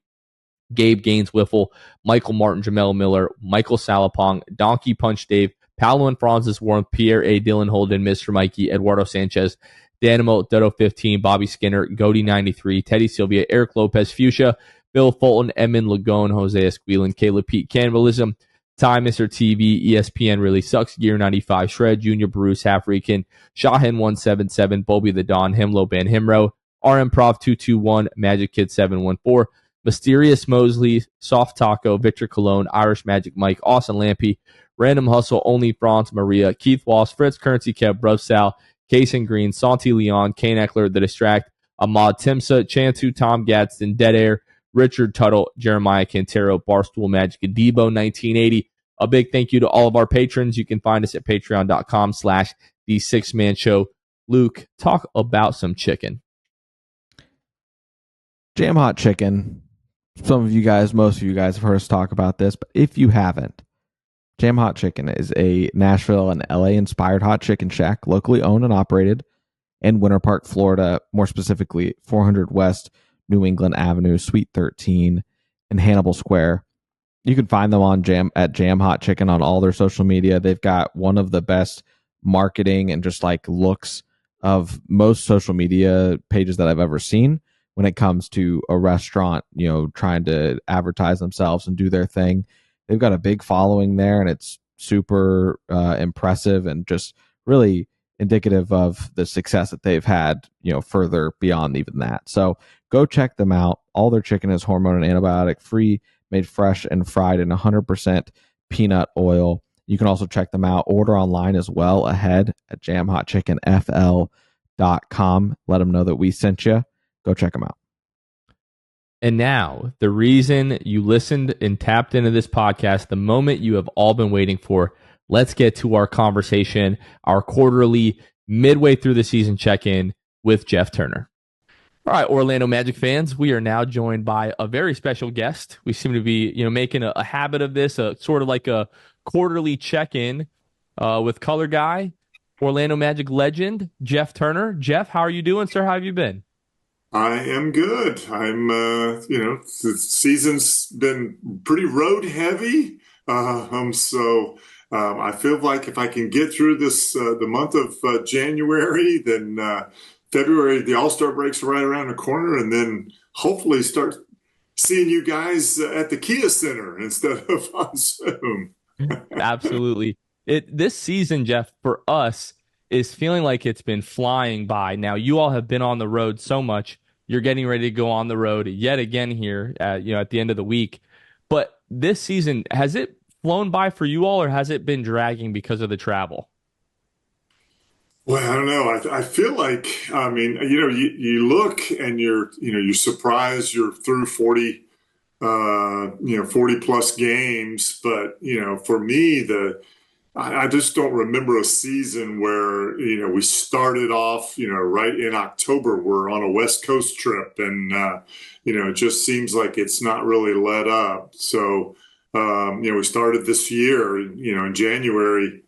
Gabe Gaines-Wiffle, Michael Martin, Jamel Miller, Michael Salapong, Donkey Punch Dave, Paolo and Francis Warmth, Pierre A. Dylan Holden, Mr. Mikey, Eduardo Sanchez, Danimo, Dodo 15, Bobby Skinner, Goody 93, Teddy Sylvia, Eric Lopez, Fuchsia, Bill Fulton, Edmund Lagone, Jose Esquilin, Caleb Pete, Cannibalism, Ty, Mr. TV, ESPN Really Sucks, Gear 95, Shred, Junior Bruce, Half Rican, Shahin 177, Bobby the Don, Himlo, Ben Himro, RM Prov 221, Magic Kid 714, Mysterious Mosley, Soft Taco, Victor Cologne, Irish Magic Mike, Austin Lampy, Random Hustle, Only France, Maria, Keith Walsh, Fritz Currency, Kev, Bruv Sal, Kason Green, Santi Leon, Kane Eckler, The Distract, Ahmad Timsa, Chantu, Tom Gadsden, Dead Air, Richard Tuttle, Jeremiah Cantero, Barstool Magic, and Debo 1980. A big thank you to all of our patrons. You can find us at patreon.com/the6man show. Luke, talk about some chicken. Jam Hot Chicken. Some of you guys, most of you guys have heard us talk about this, but if you haven't, Jam Hot Chicken is a Nashville and LA inspired hot chicken shack, locally owned and operated in Winter Park, Florida, more specifically 400 West New England Avenue, Suite 13 in Hannibal Square. You can find them on Jam Hot Chicken on all their social media. They've got one of the best marketing and just like looks of most social media pages that I've ever seen when it comes to a restaurant, trying to advertise themselves and do their thing. They've got a big following there, and it's super impressive and just really indicative of the success that they've had, further beyond even that. So go check them out. All their chicken is hormone and antibiotic free, made fresh and fried in 100% peanut oil. You can also check them out. Order online as well ahead at jamhotchickenfl.com. Let them know that we sent you. Go check them out. And now, the reason you listened and tapped into this podcast, the moment you have all been waiting for. Let's get to our conversation, our quarterly, midway through the season check-in with Jeff Turner. All right, Orlando Magic fans, we are now joined by a very special guest. We seem to be, making a habit of this, sort of like a quarterly check-in with Color Guy, Orlando Magic legend, Jeff Turner. Jeff, how are you doing, sir? How have you been? I am good. The season's been pretty road heavy. I feel like if I can get through this, the month of January, then February, the All-Star break's right around the corner, and then hopefully start seeing you guys at the Kia Center instead of on Zoom. Absolutely. This season, Jeff, for us is feeling like it's been flying by. Now, you all have been on the road so much. You're getting ready to go on the road yet again here at the end of the week. But this season, has it flown by for you all, or has it been dragging because of the travel? Well, I don't know. I feel like, I mean, you look and you're surprised you're through 40 plus games. But, for me, I just don't remember a season where, we started off, right in October, we're on a West Coast trip, and, it just seems like it's not really let up. So, we started this year, in January,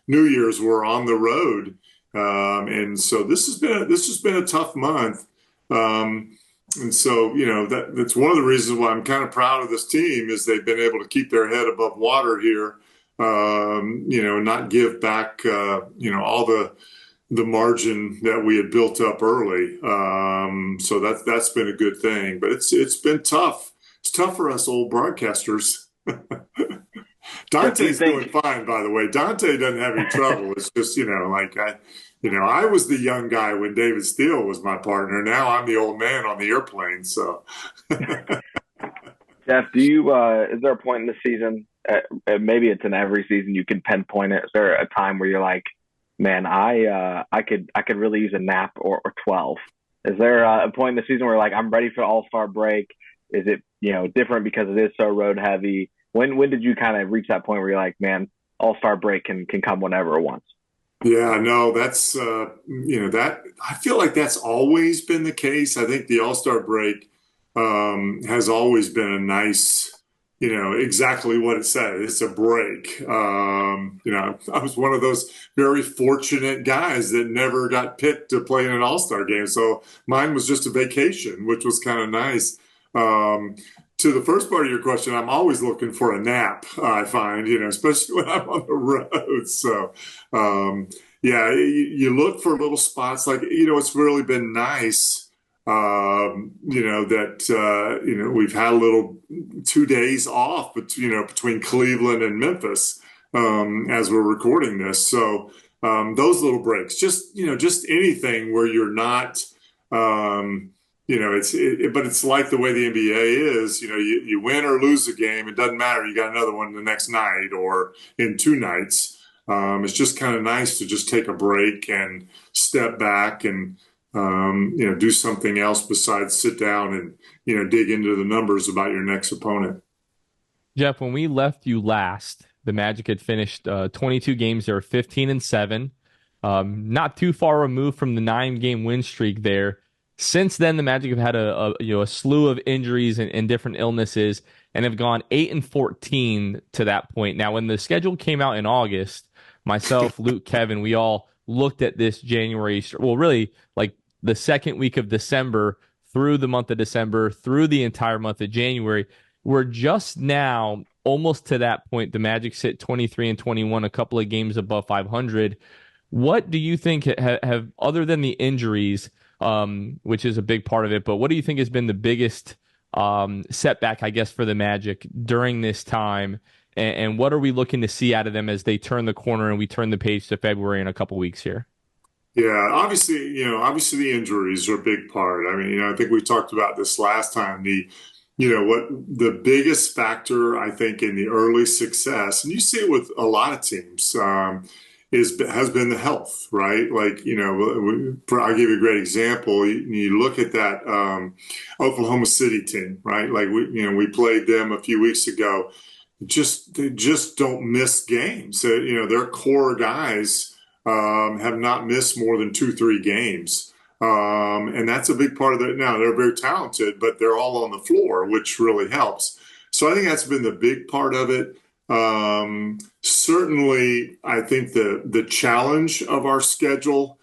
New Year's, we're on the road. And so this has been a tough month. And so, that's one of the reasons why I'm kind of proud of this team is they've been able to keep their head above water here. Not give back, all the margin that we had built up early. So that's been a good thing, but it's been tough. It's tough for us old broadcasters. Dante's doing fine, by the way. Dante doesn't have any trouble. It's just, I was the young guy when David Steele was my partner. Now I'm the old man on the airplane. So, Jeff, is there a point in the season, maybe it's in every season, you can pinpoint it? Is there a time where you're like, man, I could really use a nap or 12? Is there a point in the season where like I'm ready for All-Star break? Is it different because it is so road heavy? When did you kind of reach that point where you're like, man, All-Star break can come whenever it wants? Yeah, no, that's that I feel like that's always been the case. I think the All-Star break has always been a nice, exactly what it said. It's a break. I was one of those very fortunate guys that never got picked to play in an All-Star game. So mine was just a vacation, which was kind of nice. To the first part of your question, I'm always looking for a nap, I find, especially when I'm on the road. So, you look for little spots like, it's really been nice, that, we've had a little 2 days off, but, between Cleveland and Memphis, as we're recording this. So, those little breaks, just anything where you're not, but it's like the way the NBA is, you win or lose a game. It doesn't matter. You got another one the next night or in 2 nights. It's just kind of nice to just take a break and step back and, do something else besides sit down and, dig into the numbers about your next opponent. Jeff, when we left you last, the Magic had finished 22 games. They were 15-7, not too far removed from the 9-game win streak there. Since then, the Magic have had a slew of injuries and different illnesses, and have gone 8-14 to that point. Now, when the schedule came out in August, myself, Luke, Kevin, we all looked at this January, well, really like the second week of December through the month of December, through the entire month of January. We're just now almost to that point. The Magic sit 23-21, a couple of games above 500. What do you think have other than the injuries, which is a big part of it, but what do you think has been the biggest setback, I guess, for the Magic during this time? And what are we looking to see out of them as they turn the corner and we turn the page to February in a couple weeks here? Yeah, obviously the injuries are a big part. I mean, I think we talked about this last time. What the biggest factor, I think, in the early success, and you see it with a lot of teams, has been the health, right? Like, I'll give you a great example. You look at that Oklahoma City team, right? Like we played them a few weeks ago. They just don't miss games. Their core guys have not missed more than 2-3 games. And that's a big part of it. Now, they're very talented, but they're all on the floor, which really helps. So I think that's been the big part of it. Certainly, I think the challenge of our schedule,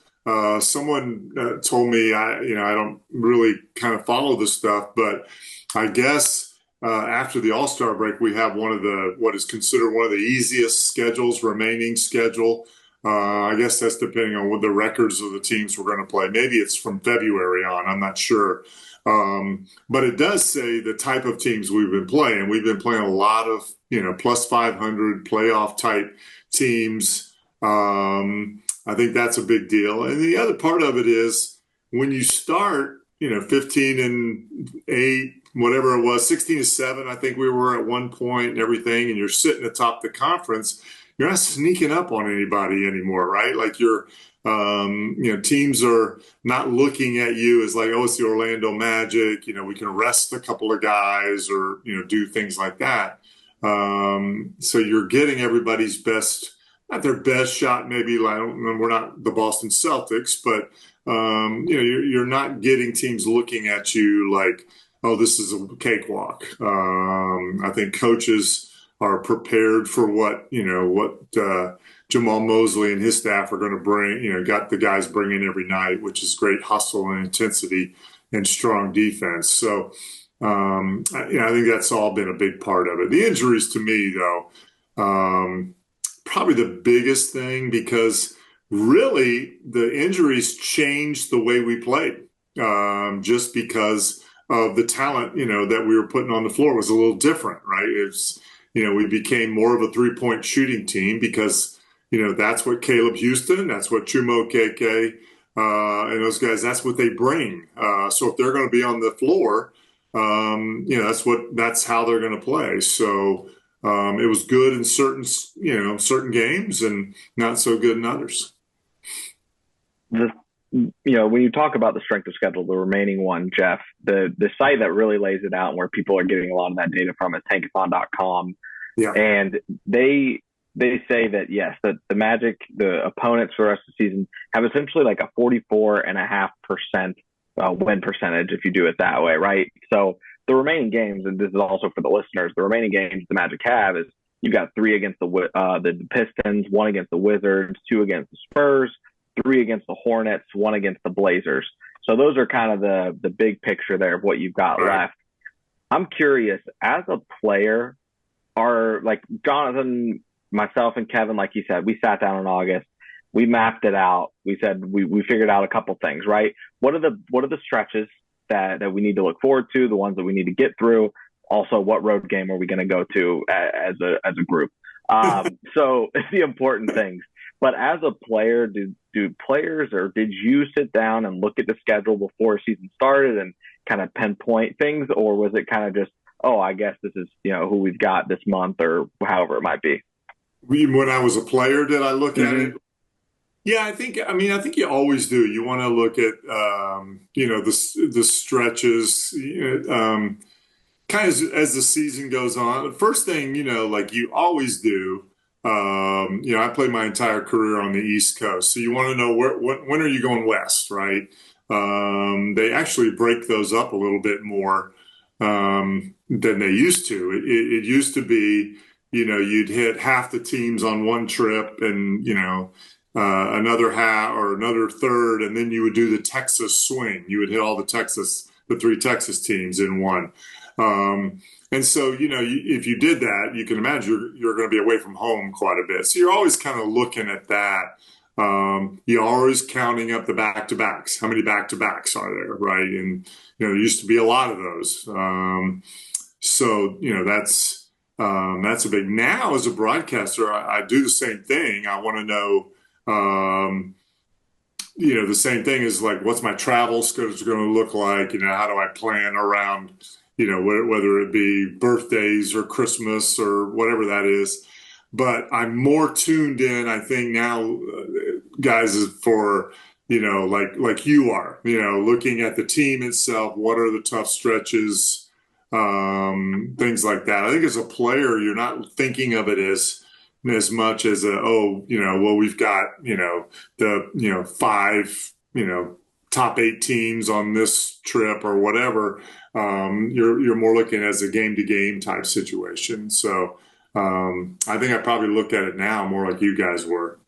someone told me, I don't really kind of follow this stuff, but I guess after the All-Star break, we have what is considered one of the easiest remaining schedule. I guess that's depending on what the records of the teams we're going to play. Maybe it's from February on. I'm not sure. But it does say the type of teams we've been playing. We've been playing a lot of, plus 500 playoff type teams. I think that's a big deal. And the other part of it is when you start, 15-8, whatever it was, 16-7, I think we were at one point and everything, and you're sitting atop the conference, you're not sneaking up on anybody anymore, right? Like teams are not looking at you as like, oh, it's the Orlando Magic. We can rest a couple of guys or, do things like that. So you're getting everybody's best, not their best shot, maybe like, we're not the Boston Celtics, but, you're not getting teams looking at you like, oh, this is a cakewalk. I think coaches are prepared for what Jamal Mosley and his staff are going to bring, got the guys bringing every night, which is great hustle and intensity and strong defense. So, I think that's all been a big part of it. The injuries to me, though, probably the biggest thing, because really the injuries changed the way we played, just because of the talent, that we were putting on the floor was a little different, right? It's, we became more of a 3-point shooting team because, that's what Caleb Houston, that's what Chumo KK, and those guys, that's what they bring. So if they're going to be on the floor, that's how they're going to play. So it was good in certain games and not so good in others. When you talk about the strength of schedule, the remaining one, Jeff, the site that really lays it out and where people are getting a lot of that data from is tankathon.com. Yeah. And they say that, yes, that the Magic, the opponents for the rest of the season have essentially like a 44.5% win percentage if you do it that way, right? So the remaining games, and this is also for the listeners, the remaining games the Magic have is you've got 3 against the Pistons, 1 against the Wizards, 2 against the Spurs, 3 against the Hornets, 1 against the Blazers. So those are kind of the big picture there of what you've got left. I'm curious, as a player, are like Jonathan, myself, and Kevin, like you said, we sat down in August, we mapped it out. We said we figured out a couple things, right? What are the stretches that we need to look forward to, the ones that we need to get through? Also, what road game are we going to go to as a group? So it's the important things. But as a player, do players, or did you sit down and look at the schedule before the season started and kind of pinpoint things, or was it kind of just, oh, I guess this is who we've got this month, or however it might be? When I was a player, did I look at it? Yeah, I think you always do. You want to look at the stretches, kind of as the season goes on. The first thing, like you always do. I played my entire career on the East Coast, so you want to know when are you going west, right? They actually break those up a little bit more than they used to. It used to be, you'd hit half the teams on one trip, and another half or another third, and then you would do the Texas swing. You would hit all the 3 Texas teams in one. And so, if you did that, you can imagine you're going to be away from home quite a bit. So you're always kind of looking at that. You're always counting up the back-to-backs. How many back-to-backs are there, right? And, there used to be a lot of those. So, that's a big. Now, as a broadcaster, I do the same thing. I want to know, the same thing is like, what's my travel schedule going to look like? How do I plan around whether it be birthdays or Christmas or whatever that is. But I'm more tuned in, I think now, guys, for, like you are, looking at the team itself, what are the tough stretches, things like that. I think as a player, you're not thinking of it as much as we've got, the 5, top 8 teams on this trip or whatever. You're more looking as a game-to-game type situation. So I think I probably look at it now more like you guys were.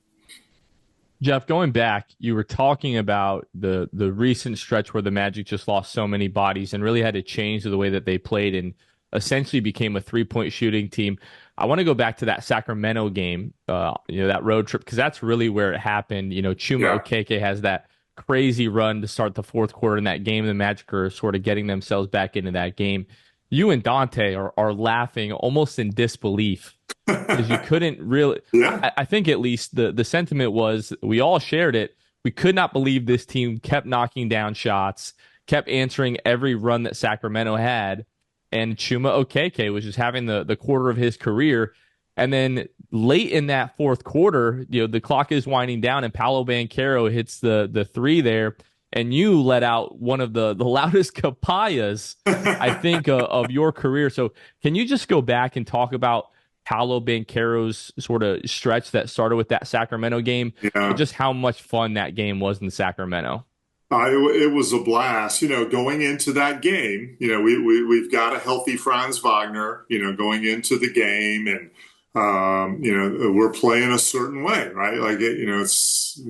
Jeff, going back, you were talking about the recent stretch where the Magic just lost so many bodies and really had to change the way that they played and essentially became a 3-point shooting team. I want to go back to that Sacramento game, that road trip, because that's really where it happened. Chuma Okeke has that crazy run to start the fourth quarter in that game. The Magic are sort of getting themselves back into that game. You and Dante are laughing almost in disbelief because you couldn't really. Yeah. I think at least the sentiment was, we all shared it. We could not believe this team kept knocking down shots, kept answering every run that Sacramento had. And Chuma Okeke was just having the quarter of his career. And then late in that fourth quarter, the clock is winding down and Paolo Banchero hits the three there. And you let out one of the loudest capayas, I think, of your career. So can you just go back and talk about Paolo Banchero's sort of stretch that started with that Sacramento game, and just how much fun that game was in Sacramento? It was a blast, going into that game. We've got a healthy Franz Wagner, going into the game, and we're playing a certain way, right? Like it's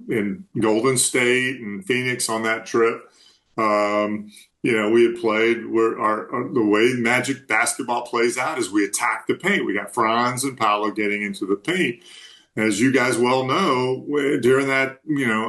in Golden State and Phoenix on that trip. We had played the way Magic basketball plays out is we attack the paint. We got Franz and Paolo getting into the paint. As you guys well know, during that,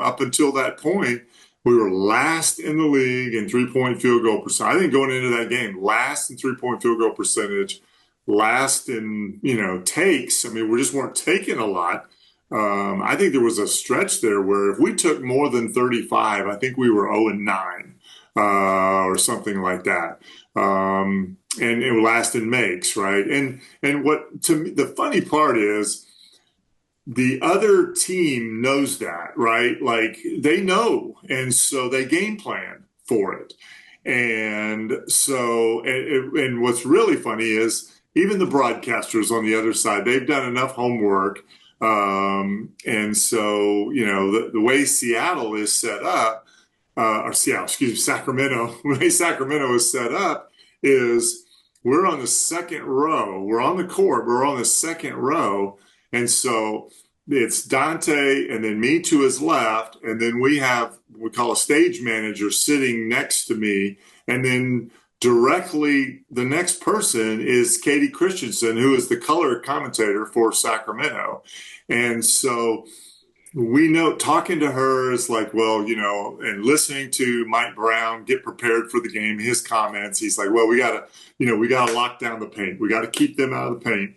up until that point, we were last in the league in three-point field goal percentage. I think going into that game, last in three-point field goal percentage, last in, takes. I mean, we just weren't taking a lot. I think there was a stretch there where if we took more than 35, I think we were 0-9 or something like that. And it would last in makes, right? And what, to me, the funny part is, the other team knows that, right? Like they know. And so they game plan for it. And so, and what's really funny is even the broadcasters on the other side, they've done enough homework. And so, the way Seattle is set up, Sacramento, the way Sacramento is set up is we're on the second row. We're on the court. We're on the second row. And so it's Dante and then me to his left. And then we have what we call a stage manager sitting next to me. And then directly the next person is Katie Christensen, who is the color commentator for Sacramento. And so we know talking to her is like, well, and listening to Mike Brown get prepared for the game, his comments, he's like, well, we got to lock down the paint. We got to keep them out of the paint.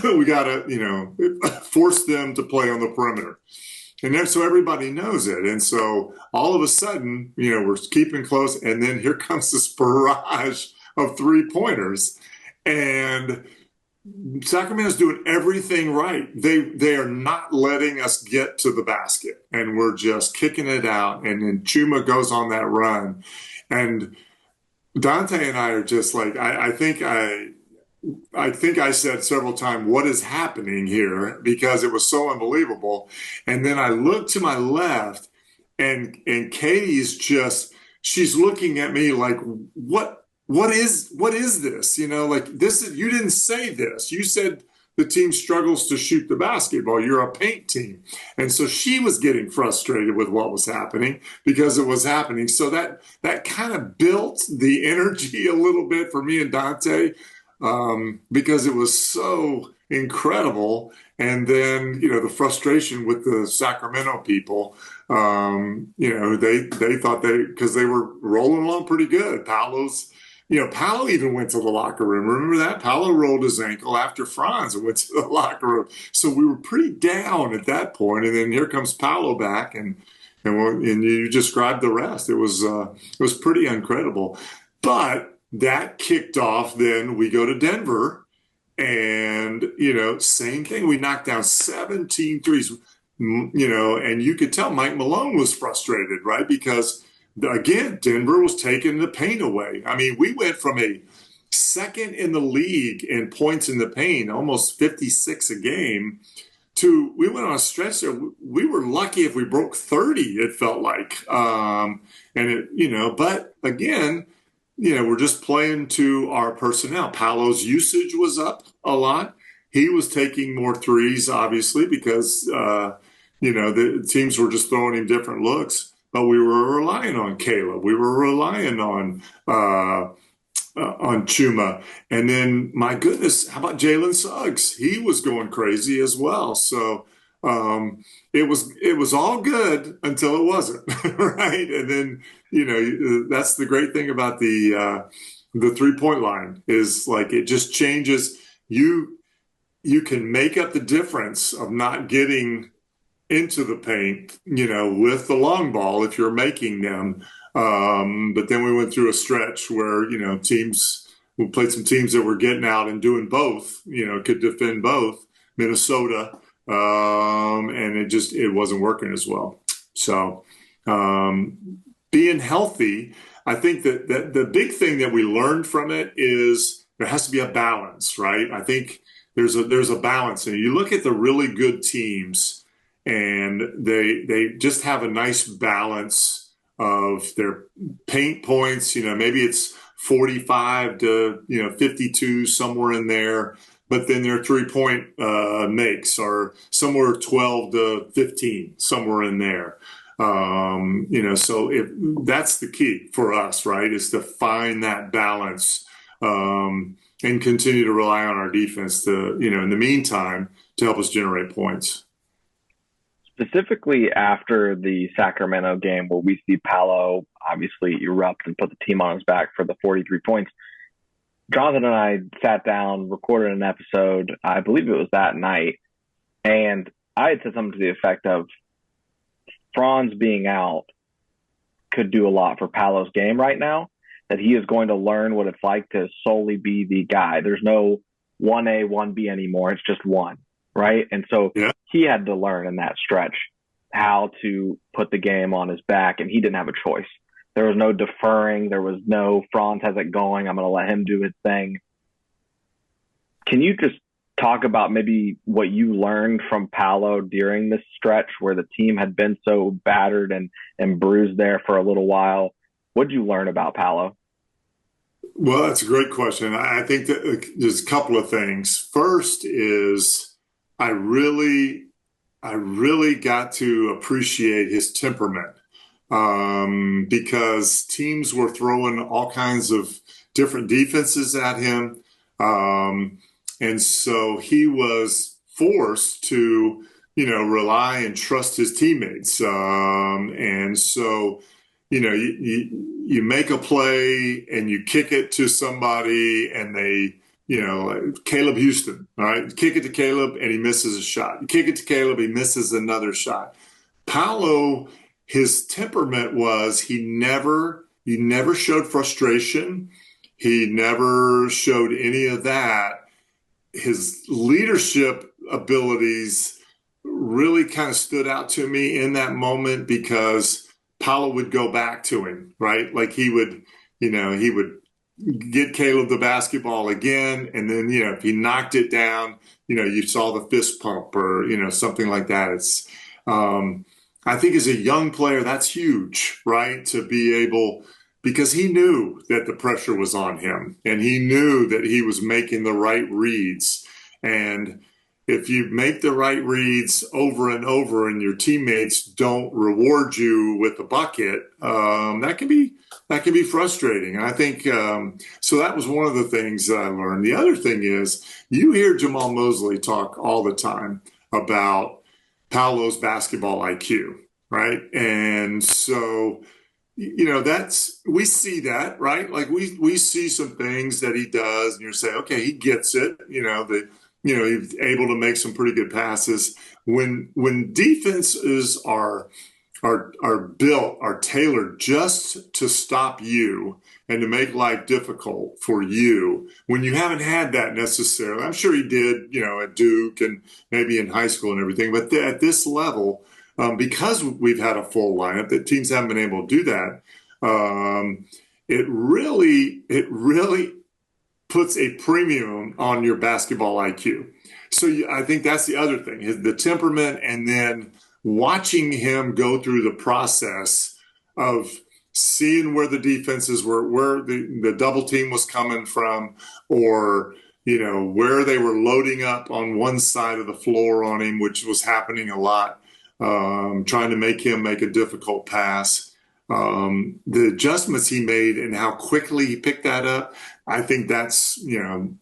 We got to, force them to play on the perimeter. And then, so everybody knows it. And so all of a sudden, we're keeping close. And then here comes this barrage of 3-pointers. And Sacramento's doing everything right. They are not letting us get to the basket. And we're just kicking it out. And then Chuma goes on that run. And Dante and I are just like, I think I said several times, what is happening here? Because it was so unbelievable. And then I look to my left and Katie's she's looking at me like, what is this? Like this is, you didn't say this. You said the team struggles to shoot the basketball. You're a paint team. And so she was getting frustrated with what was happening because it was happening. So that kind of built the energy a little bit for me and Dante. Because it was so incredible. And then, the frustration with the Sacramento people, they thought because they were rolling along pretty good. Paolo even went to the locker room. Remember that? Paolo rolled his ankle after Franz and went to the locker room. So we were pretty down at that point. And then here comes Paolo back and you described the rest. It was pretty incredible. But that kicked off, then we go to Denver and, same thing. We knocked down 17 threes, and you could tell Mike Malone was frustrated, right? Because, again, Denver was taking the paint away. I mean, we went from a second in the league in points in the paint, almost 56 a game, to we went on a stretch there. We were lucky if we broke 30, it felt like. But again, we're just playing to our personnel. Paolo's usage was up a lot. He was taking more threes, obviously, because, the teams were just throwing him different looks. But we were relying on Caleb. We were relying on on Chuma. And then, my goodness, how about Jalen Suggs? He was going crazy as well. So it was all good until it wasn't, right? And then, that's the great thing about the 3-point line is like it just changes. You can make up the difference of not getting into the paint, with the long ball if you're making them. But then we went through a stretch where, we played some teams that were getting out and doing both, could defend both, Minnesota, and it wasn't working as well. So being healthy, I think that the big thing that we learned from it is there has to be a balance, right? I think there's a balance. And you look at the really good teams, and they just have a nice balance of their paint points. Maybe it's 45 to 52, somewhere in there. But then their 3-point makes are somewhere 12 to 15, somewhere in there. So that's the key for us, right? Is to find that balance and continue to rely on our defense to, in the meantime, to help us generate points. Specifically after the Sacramento game, where we see Paolo obviously erupt and put the team on his back for the 43 points, Jonathan and I sat down, recorded an episode, I believe it was that night, and I had said something to the effect of Franz being out could do a lot for Paolo's game right now, that he is going to learn what it's like to solely be the guy. There's no 1A, 1B anymore. It's just one, right? And so he had to learn in that stretch how to put the game on his back, and he didn't have a choice. There was no deferring. There was no Franz has it going, I'm going to let him do his thing. Can you just talk about maybe what you learned from Paolo during this stretch where the team had been so battered and bruised there for a little while? What did you learn about Paolo? Well, that's a great question. I think that there's a couple of things. First is I really got to appreciate his temperament, because teams were throwing all kinds of different defenses at him. And so he was forced to, rely and trust his teammates. And so, you make a play and you kick it to somebody and they, like Caleb Houston, all right, kick it to Caleb and he misses a shot. You kick it to Caleb, he misses another shot. Paolo, his temperament was he never showed frustration. He never showed any of that. His leadership abilities really kind of stood out to me in that moment because Paolo would go back to him, right? Like he would get Caleb the basketball again. And then, if he knocked it down, you saw the fist pump or, something like that. It's, I think as a young player, that's huge, right? To be able, because he knew that the pressure was on him and he knew that he was making the right reads. And if you make the right reads over and over and your teammates don't reward you with a bucket, that can be frustrating. And I think, so that was one of the things that I learned. The other thing is you hear Jamal Mosley talk all the time about Paolo's basketball IQ, right? And so, we see that, right? Like we see some things that he does and you're saying, okay, he gets it, he's able to make some pretty good passes. When defenses are built, are tailored just to stop you and to make life difficult for you, when you haven't had that necessarily, I'm sure he did, at Duke and maybe in high school and everything, but at this level, because we've had a full lineup, that teams haven't been able to do that. It really puts a premium on your basketball IQ. So I think that's the other thing, the temperament, and then watching him go through the process of seeing where the defenses were, where the double team was coming from, or, where they were loading up on one side of the floor on him, which was happening a lot, trying to make him make a difficult pass. the adjustments he made and how quickly he picked that up, I think that's,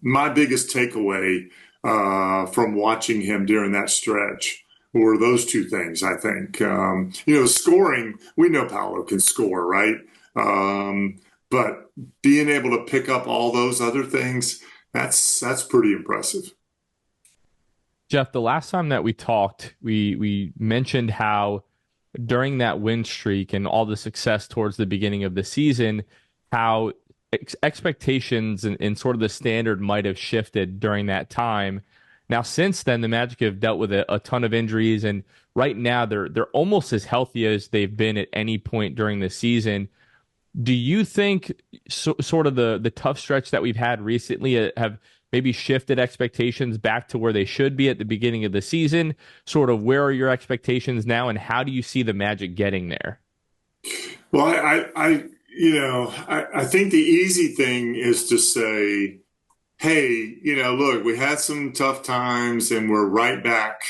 my biggest takeaway from watching him during that stretch were those two things, I think. Scoring, we know Paolo can score, right? But being able to pick up all those other things, that's pretty impressive. Jeff, the last time that we talked, we mentioned how during that win streak and all the success towards the beginning of the season, how expectations and sort of the standard might have shifted during that time. Now, since then, the Magic have dealt with a ton of injuries, and right now they're almost as healthy as they've been at any point during the season. Do you think sort of the tough stretch that we've had recently have maybe shifted expectations back to where they should be at the beginning of the season? Sort of where are your expectations now, and how do you see the Magic getting there? Well, I think the easy thing is to say, hey, look, we had some tough times and we're right back.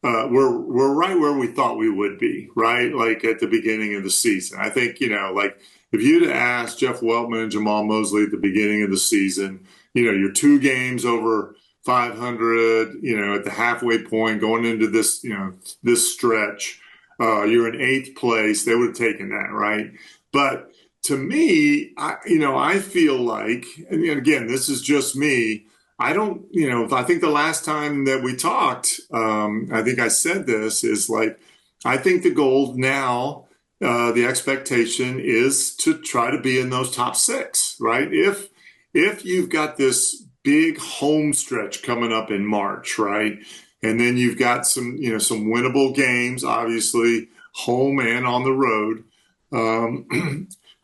We're right where we thought we would be, right? Like at the beginning of the season. I think, like if you'd asked Jeff Weltman and Jamal Mosley at the beginning of the season, you're 2 games over 500, at the halfway point going into this, this stretch, you're in 8th place. They would have taken that, right? But to me, I feel like, and again, this is just me. I don't, I think the last time that we talked, I think I said this is like, I think the goal now, the expectation is to try to be in those top 6, right? If you've got this big home stretch coming up in March, right? And then you've got some winnable games, obviously home and on the road.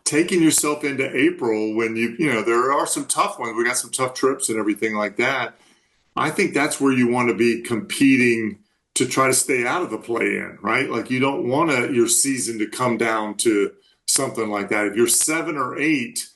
Taking yourself into April when there are some tough ones. We got some tough trips and everything like that. I think that's where you want to be competing to try to stay out of the play-in, right? Like you don't want your season to come down to something like that. If you're 7 or 8,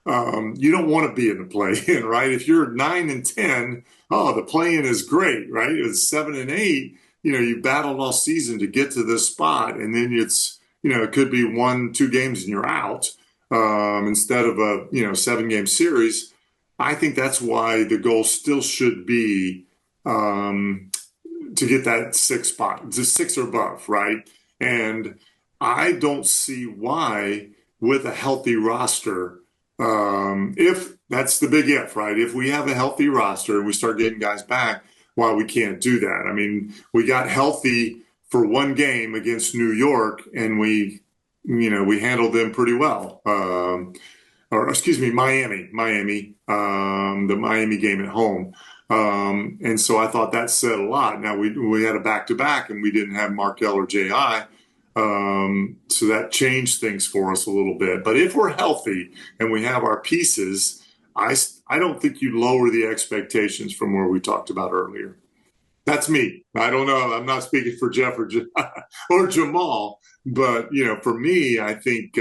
you don't want to be in the play-in, right? If you're 9 and 10, the play-in is great, right? It's 7 and 8. You battled all season to get to this spot, and then it's it could be 1-2 games and you're out instead of a 7-game series. I think that's why the goal still should be to get that 6th spot, just 6 or above, right? And I don't see why with a healthy roster, if that's the big if, right? If we have a healthy roster and we start getting guys back, why we can't do that. I mean, we got healthy for 1 game against New York and we handled them pretty well. Or excuse me, Miami, the Miami game at home. And so I thought that said a lot. Now we had a back-to-back and we didn't have Markel or J.I. So that changed things for us a little bit. But if we're healthy and we have our pieces, I don't think you lower the expectations from where we talked about earlier. That's me. I don't know. I'm not speaking for Jeff or Jamal, but for me, I think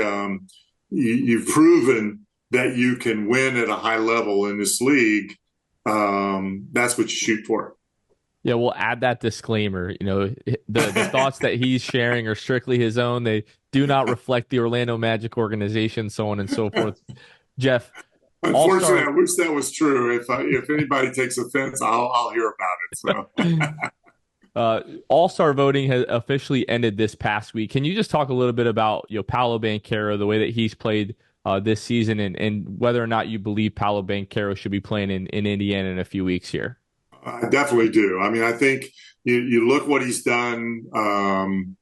you've proven that you can win at a high level in this league. That's what you shoot for. Yeah, we'll add that disclaimer. The thoughts that he's sharing are strictly his own. They do not reflect the Orlando Magic organization, so on and so forth. Jeff, unfortunately, I wish that was true. If anybody takes offense, I'll hear about it. So. All-Star voting has officially ended this past week. Can you just talk a little bit about Paolo Banchero, the way that he's played this season, and whether or not you believe Paolo Banchero should be playing in Indiana in a few weeks here? I definitely do. I mean, I think you look what he's done,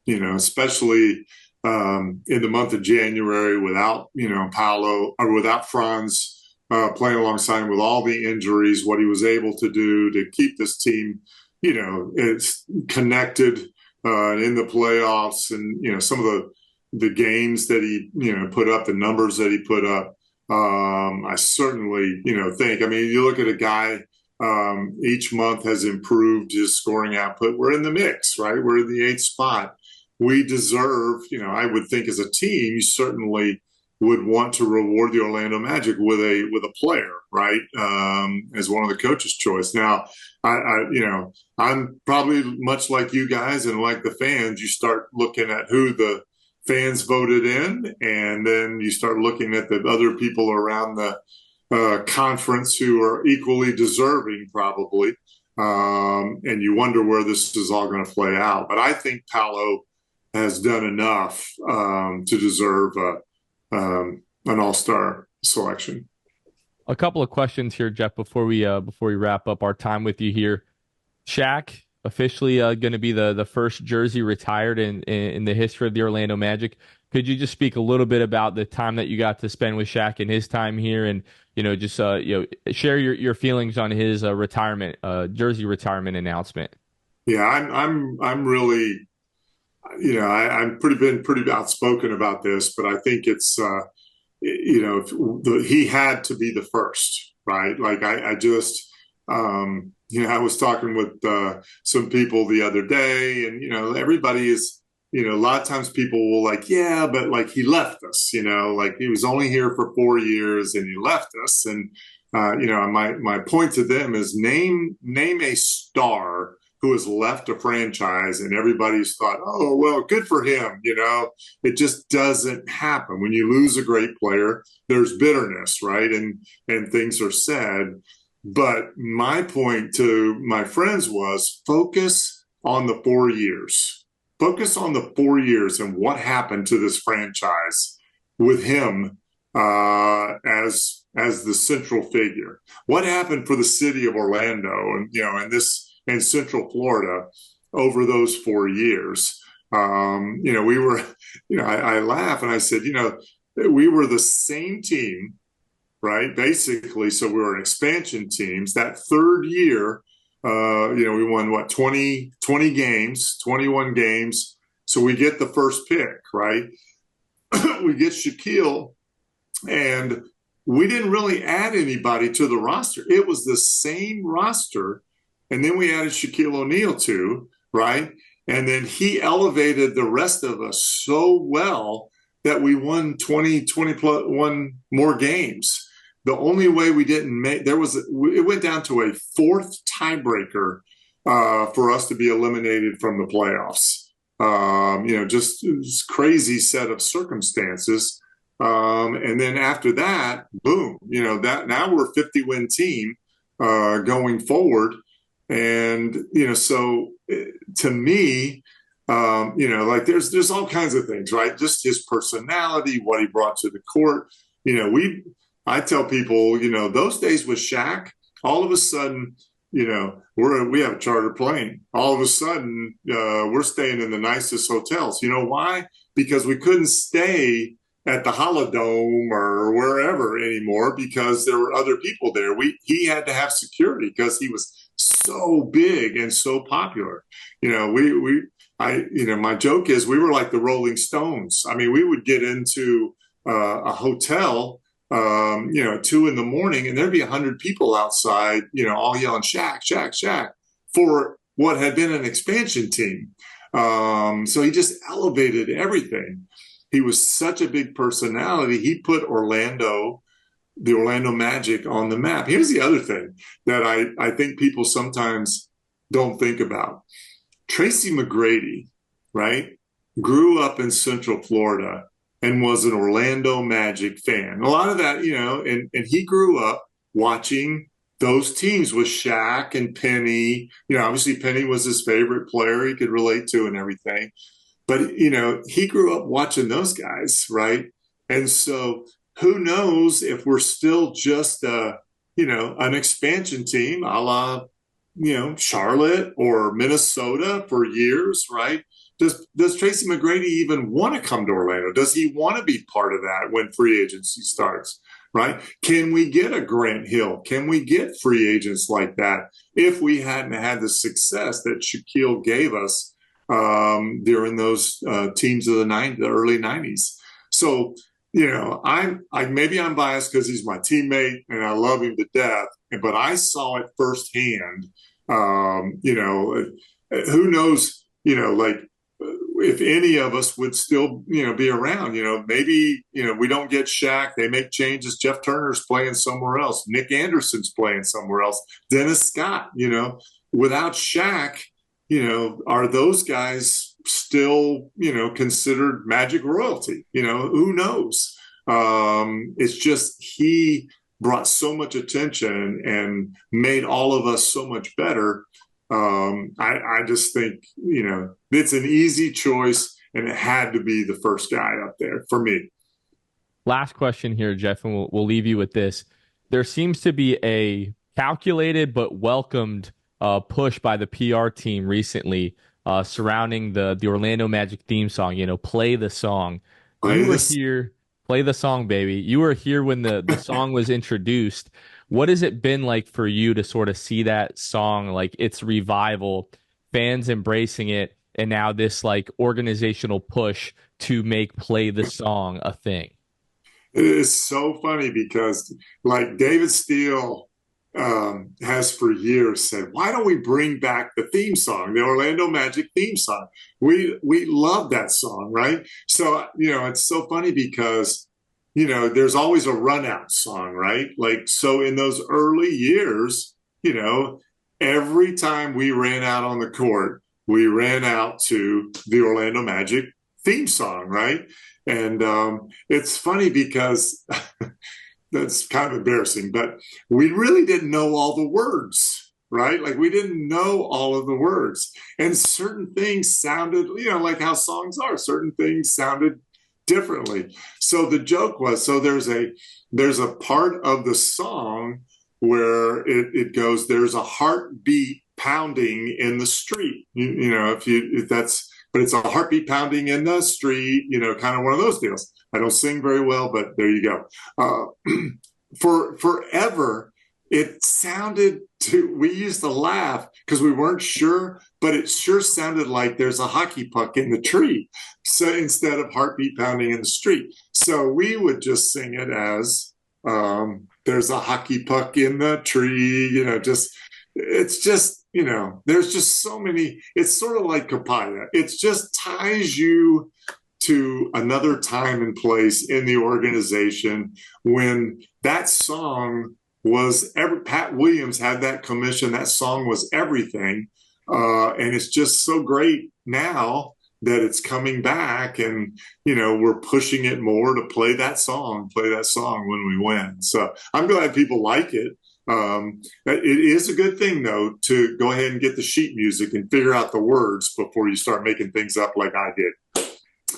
especially in the month of January without, Paolo or without Franz playing alongside him with all the injuries, what he was able to do to keep this team, it's connected in the playoffs and, some of the games that he, put up, the numbers that he put up. I certainly, think, you look at a guy, each month has improved his scoring output. We're in the mix, right? We're in the 8th spot. We deserve, I would think as a team, you certainly would want to reward the Orlando Magic with a player, right? As one of the coach's choice. Now, I'm probably much like you guys and like the fans, you start looking at who the fans voted in, and then you start looking at the other people around the conference who are equally deserving, probably. And you wonder where this is all going to play out. But I think Paolo has done enough to deserve an all-star selection. A couple of questions here, Jeff, before we wrap up our time with you here. Shaq officially going to be the first jersey retired in the history of the Orlando Magic. Could you just speak a little bit about the time that you got to spend with Shaq and his time here, and just share your feelings on his retirement jersey retirement announcement? Yeah, I'm really, I've been pretty outspoken about this, but I think it's he had to be the first, right? Like I just. I was talking with some people the other day, and everybody is, a lot of times people will like, yeah, but like he left us, like he was only here for 4 years and he left us, and my point to them is name a star who has left a franchise, and everybody's thought, oh well, good for him. It just doesn't happen. When you lose a great player, there's bitterness, right? And things are said. But my point to my friends was focus on the 4 years. Focus on the 4 years and what happened to this franchise with him as the central figure. What happened for the city of Orlando and Central Florida over those 4 years? We were, I laugh and I said, we were the same team. Right, basically, so we were an expansion teams. That third year, we won 20 games, 21 games. So we get the first pick, right? We get Shaquille, and we didn't really add anybody to the roster. It was the same roster, and then we added Shaquille O'Neal too, right? And then he elevated the rest of us so well that we won 21 more games. The only way we didn't make it went down to a fourth tiebreaker for us to be eliminated from the playoffs. Just this crazy set of circumstances. And then after that, boom, that now we're a 50-win team going forward. And, so to me, like there's all kinds of things, right? Just his personality, what he brought to the court. I tell people, those days with Shaq, all of a sudden, we have a charter plane. All of a sudden, we're staying in the nicest hotels. You know why? Because we couldn't stay at the Holodome or wherever anymore because there were other people there. He had to have security because he was so big and so popular. My joke is we were like the Rolling Stones. I mean, we would get into a hotel 2 a.m, and there'd be 100 people outside, all yelling Shaq, Shaq, Shaq for what had been an expansion team. So he just elevated everything. He was such a big personality. He put the Orlando Magic on the map. Here's the other thing that I think people sometimes don't think about. Tracy McGrady, right, grew up in Central Florida and was an Orlando Magic fan. A lot of that, and he grew up watching those teams with Shaq and Penny. Obviously Penny was his favorite player he could relate to and everything. But, he grew up watching those guys, right? And so who knows if we're still just, an expansion team a la, Charlotte or Minnesota for years, right? Does Tracy McGrady even want to come to Orlando? Does he want to be part of that when free agency starts, right? Can we get a Grant Hill? Can we get free agents like that if we hadn't had the success that Shaquille gave us during those teams of the early 90s? So, maybe I'm biased because he's my teammate and I love him to death, but I saw it firsthand. Who knows, if any of us would still, be around, maybe, we don't get Shaq. They make changes. Jeff Turner's playing somewhere else. Nick Anderson's playing somewhere else. Dennis Scott, without Shaq, are those guys still, considered Magic royalty. Who knows? It's just he brought so much attention and made all of us so much better. I just think, it's an easy choice, and it had to be the first guy up there for me. Last question here, Jeff, and we'll leave you with this. There seems to be a calculated but welcomed push by the PR team recently surrounding the Orlando Magic theme song. Play the song. You were here. Play the song, baby. You were here when the song was introduced. What has it been like for you to sort of see that song, like its revival, fans embracing it, and now this like organizational push to make Play the Song a thing? It is so funny because, like, David Steele has for years said, why don't we bring back the theme song, the Orlando Magic theme song? We love that song, right? So, it's so funny because, there's always a run out song, right? Like, so in those early years, every time we ran out on the court, we ran out to the Orlando Magic theme song, right? And it's funny because that's kind of embarrassing, but we really didn't know all the words, right? Like, we didn't know all of the words. And certain things sounded, like how songs are, certain things sounded differently. So the joke was, so there's a part of the song where it goes, there's a heartbeat pounding in the street. But it's a heartbeat pounding in the street, kind of one of those deals. I don't sing very well, but there you go. For forever, it sounded we used to laugh because we weren't sure, but it sure sounded like there's a hockey puck in the tree. So instead of heartbeat pounding in the street. So we would just sing it as there's a hockey puck in the tree, it's just, there's just so many, it's sort of like Capaya. It just ties you to another time and place in the organization when that song was Pat Williams had that commission. That song was everything. And it's just so great now that it's coming back, and, we're pushing it more to play that song when we win. So I'm glad people like it. It is a good thing, though, to go ahead and get the sheet music and figure out the words before you start making things up like I did.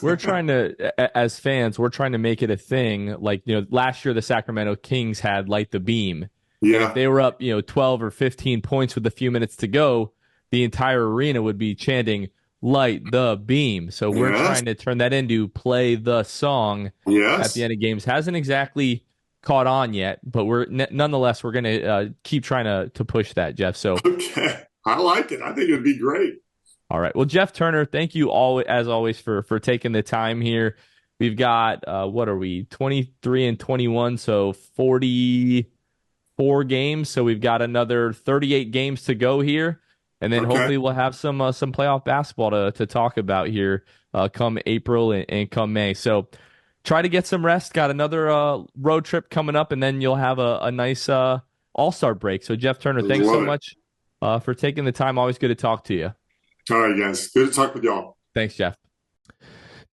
We're trying to, as fans, we're trying to make it a thing. Like, last year the Sacramento Kings had Light the Beam. Yeah. And if they were up, 12 or 15 points with a few minutes to go, the entire arena would be chanting Light the Beam. So we're trying to turn that into Play the Song at the end of games. Hasn't exactly caught on yet, but nonetheless we're going to keep trying to push that, Jeff. So okay, I like it. I think it'd be great. All right. Well, Jeff Turner, thank you as always for taking the time here. We've got what are we, 23 and 21, so 44 games. So we've got another 38 games to go here, and then hopefully we'll have some playoff basketball to talk about here come April and come May. So try to get some rest. Got another road trip coming up, and then you'll have a nice All-Star break. So, Jeff Turner, thanks so much for taking the time. Always good to talk to you. All right, guys. Good to talk with y'all. Thanks, Jeff.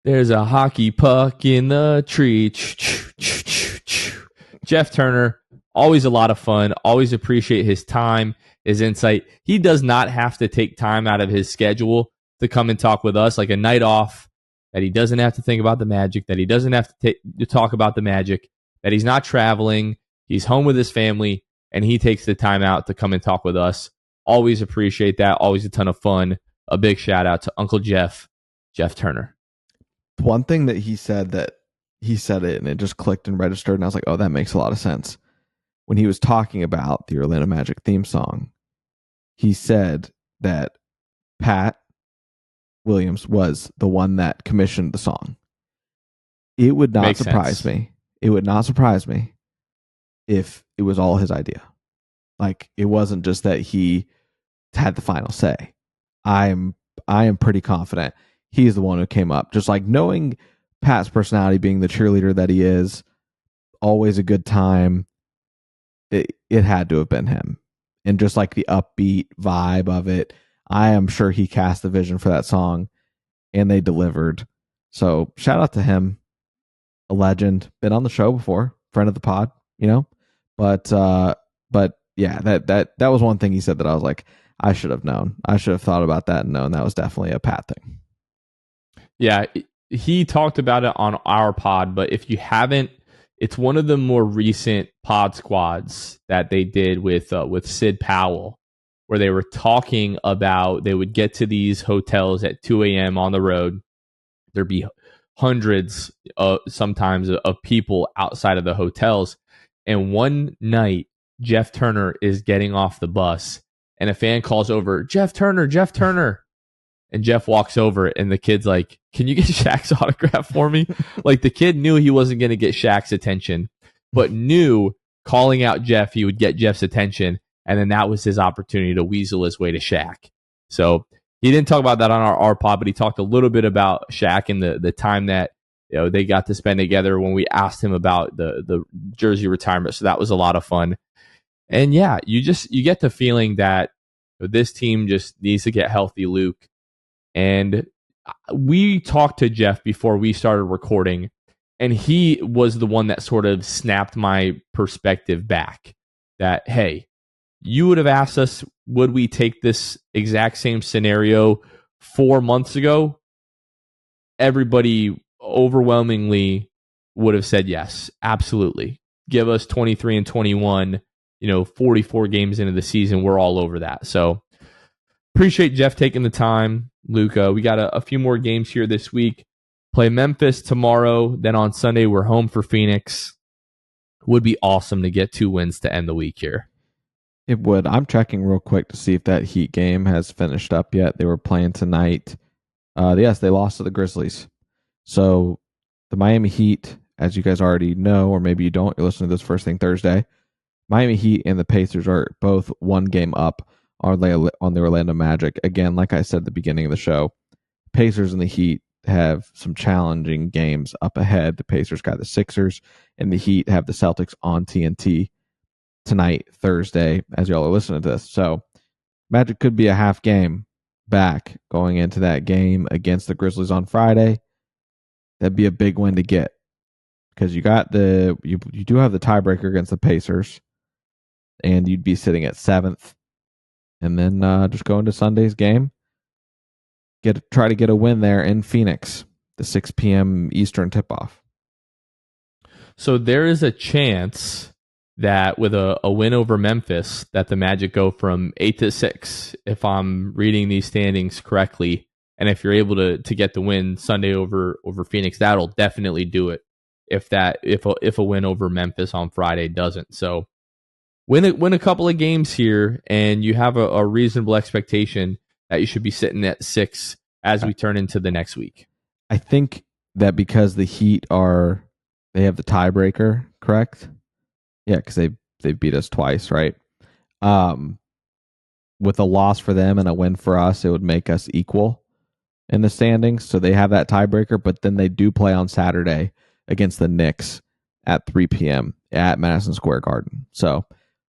There's a hockey puck in the tree. Jeff Turner, always a lot of fun. Always appreciate his time, his insight. He does not have to take time out of his schedule to come and talk with us, like a night off, that he doesn't have to think about the Magic, that he doesn't have to talk about the Magic, that he's not traveling, he's home with his family, and he takes the time out to come and talk with us. Always appreciate that. Always a ton of fun. A big shout out to Uncle Jeff Turner. One thing that he said it and it just clicked and registered, and I was like, oh, that makes a lot of sense. When he was talking about the Orlando Magic theme song, he said that Pat Williams was the one that commissioned the song. It would not surprise me. It would not surprise me if it was all his idea. Like, it wasn't just that he had the final say. I am pretty confident he's the one who came up. Just like knowing Pat's personality, being the cheerleader that he is, always a good time. It had to have been him. And just like the upbeat vibe of it, I am sure he cast the vision for that song. and they delivered. So shout out to him, a legend, been on the show before, friend of the pod, but yeah, that was one thing he said that I was like, I should have known. I should have thought about that and known that was definitely a Pat thing. Yeah, he talked about it on our pod, but if you haven't, it's one of the more recent pod squads that they did with Sid Powell, where they were talking about they would get to these hotels at 2 a.m. on the road. There'd be hundreds sometimes of people outside of the hotels. And one night, Jeff Turner is getting off the bus, and a fan calls over, Jeff Turner. And Jeff walks over, and the kid's like, can you get Shaq's autograph for me? Like, the kid knew he wasn't going to get Shaq's attention, but knew calling out Jeff, he would get Jeff's attention, and then that was his opportunity to weasel his way to Shaq. So he didn't talk about that on our pod, but he talked a little bit about Shaq and the time that they got to spend together when we asked him about the jersey retirement. So that was a lot of fun. And yeah, you get the feeling that this team just needs to get healthy, Luke. And we talked to Jeff before we started recording, and he was the one that sort of snapped my perspective back that, hey, you would have asked us, would we take this exact same scenario 4 months ago? Everybody overwhelmingly would have said yes, absolutely. Give us 23 and 21, 44 games into the season. We're all over that. So appreciate Jeff taking the time. Luca, we got a few more games here this week. Play Memphis tomorrow. Then on Sunday, we're home for Phoenix. Would be awesome to get 2 wins to end the week here. It would. I'm checking real quick to see if that Heat game has finished up yet. They were playing tonight. Yes, they lost to the Grizzlies. So the Miami Heat, as you guys already know, or maybe you don't, you're listening to this first thing Thursday, Miami Heat and the Pacers are both 1 game up on the Orlando Magic. Again, like I said at the beginning of the show, Pacers and the Heat have some challenging games up ahead. The Pacers got the Sixers, and the Heat have the Celtics on TNT tonight, Thursday, as y'all are listening to this. So Magic could be a half game back going into that game against the Grizzlies on Friday. That'd be a big win to get, because you do have the tiebreaker against the Pacers, and you'd be sitting at 7th. And then just go into Sunday's game, try to get a win there in Phoenix, the 6 p.m. Eastern tip-off. So there is a chance that with a win over Memphis, that the Magic go from 8 to 6, if I'm reading these standings correctly. And if you're able to get the win Sunday over Phoenix, that'll definitely do it. If a win over Memphis on Friday doesn't. So win a couple of games here, and you have a reasonable expectation that you should be sitting at 6 as we turn into the next week. I think that because the Heat they have the tiebreaker, correct? Yeah, because they beat us twice, right? With a loss for them and a win for us, it would make us equal in the standings. So they have that tiebreaker, but then they do play on Saturday against the Knicks at 3 p.m. at Madison Square Garden. So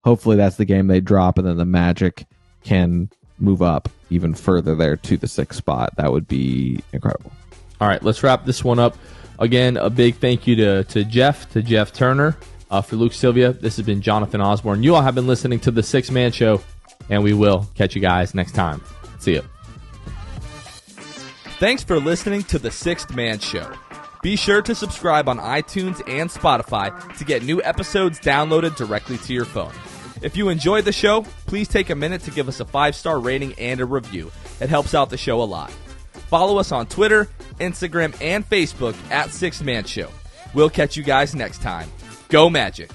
hopefully that's the game they drop, and then the Magic can move up even further there to the 6th spot. That would be incredible. All right, let's wrap this one up. Again, a big thank you to Jeff Turner. For Luke Sylvia, this has been Jonathan Osborne. You all have been listening to The Sixth Man Show, and we will catch you guys next time. See ya. Thanks for listening to The Sixth Man Show. Be sure to subscribe on iTunes and Spotify to get new episodes downloaded directly to your phone. If you enjoyed the show, please take a minute to give us a 5-star rating and a review. It helps out the show a lot. Follow us on Twitter, Instagram, and Facebook at Sixth Man Show. We'll catch you guys next time. Go Magic!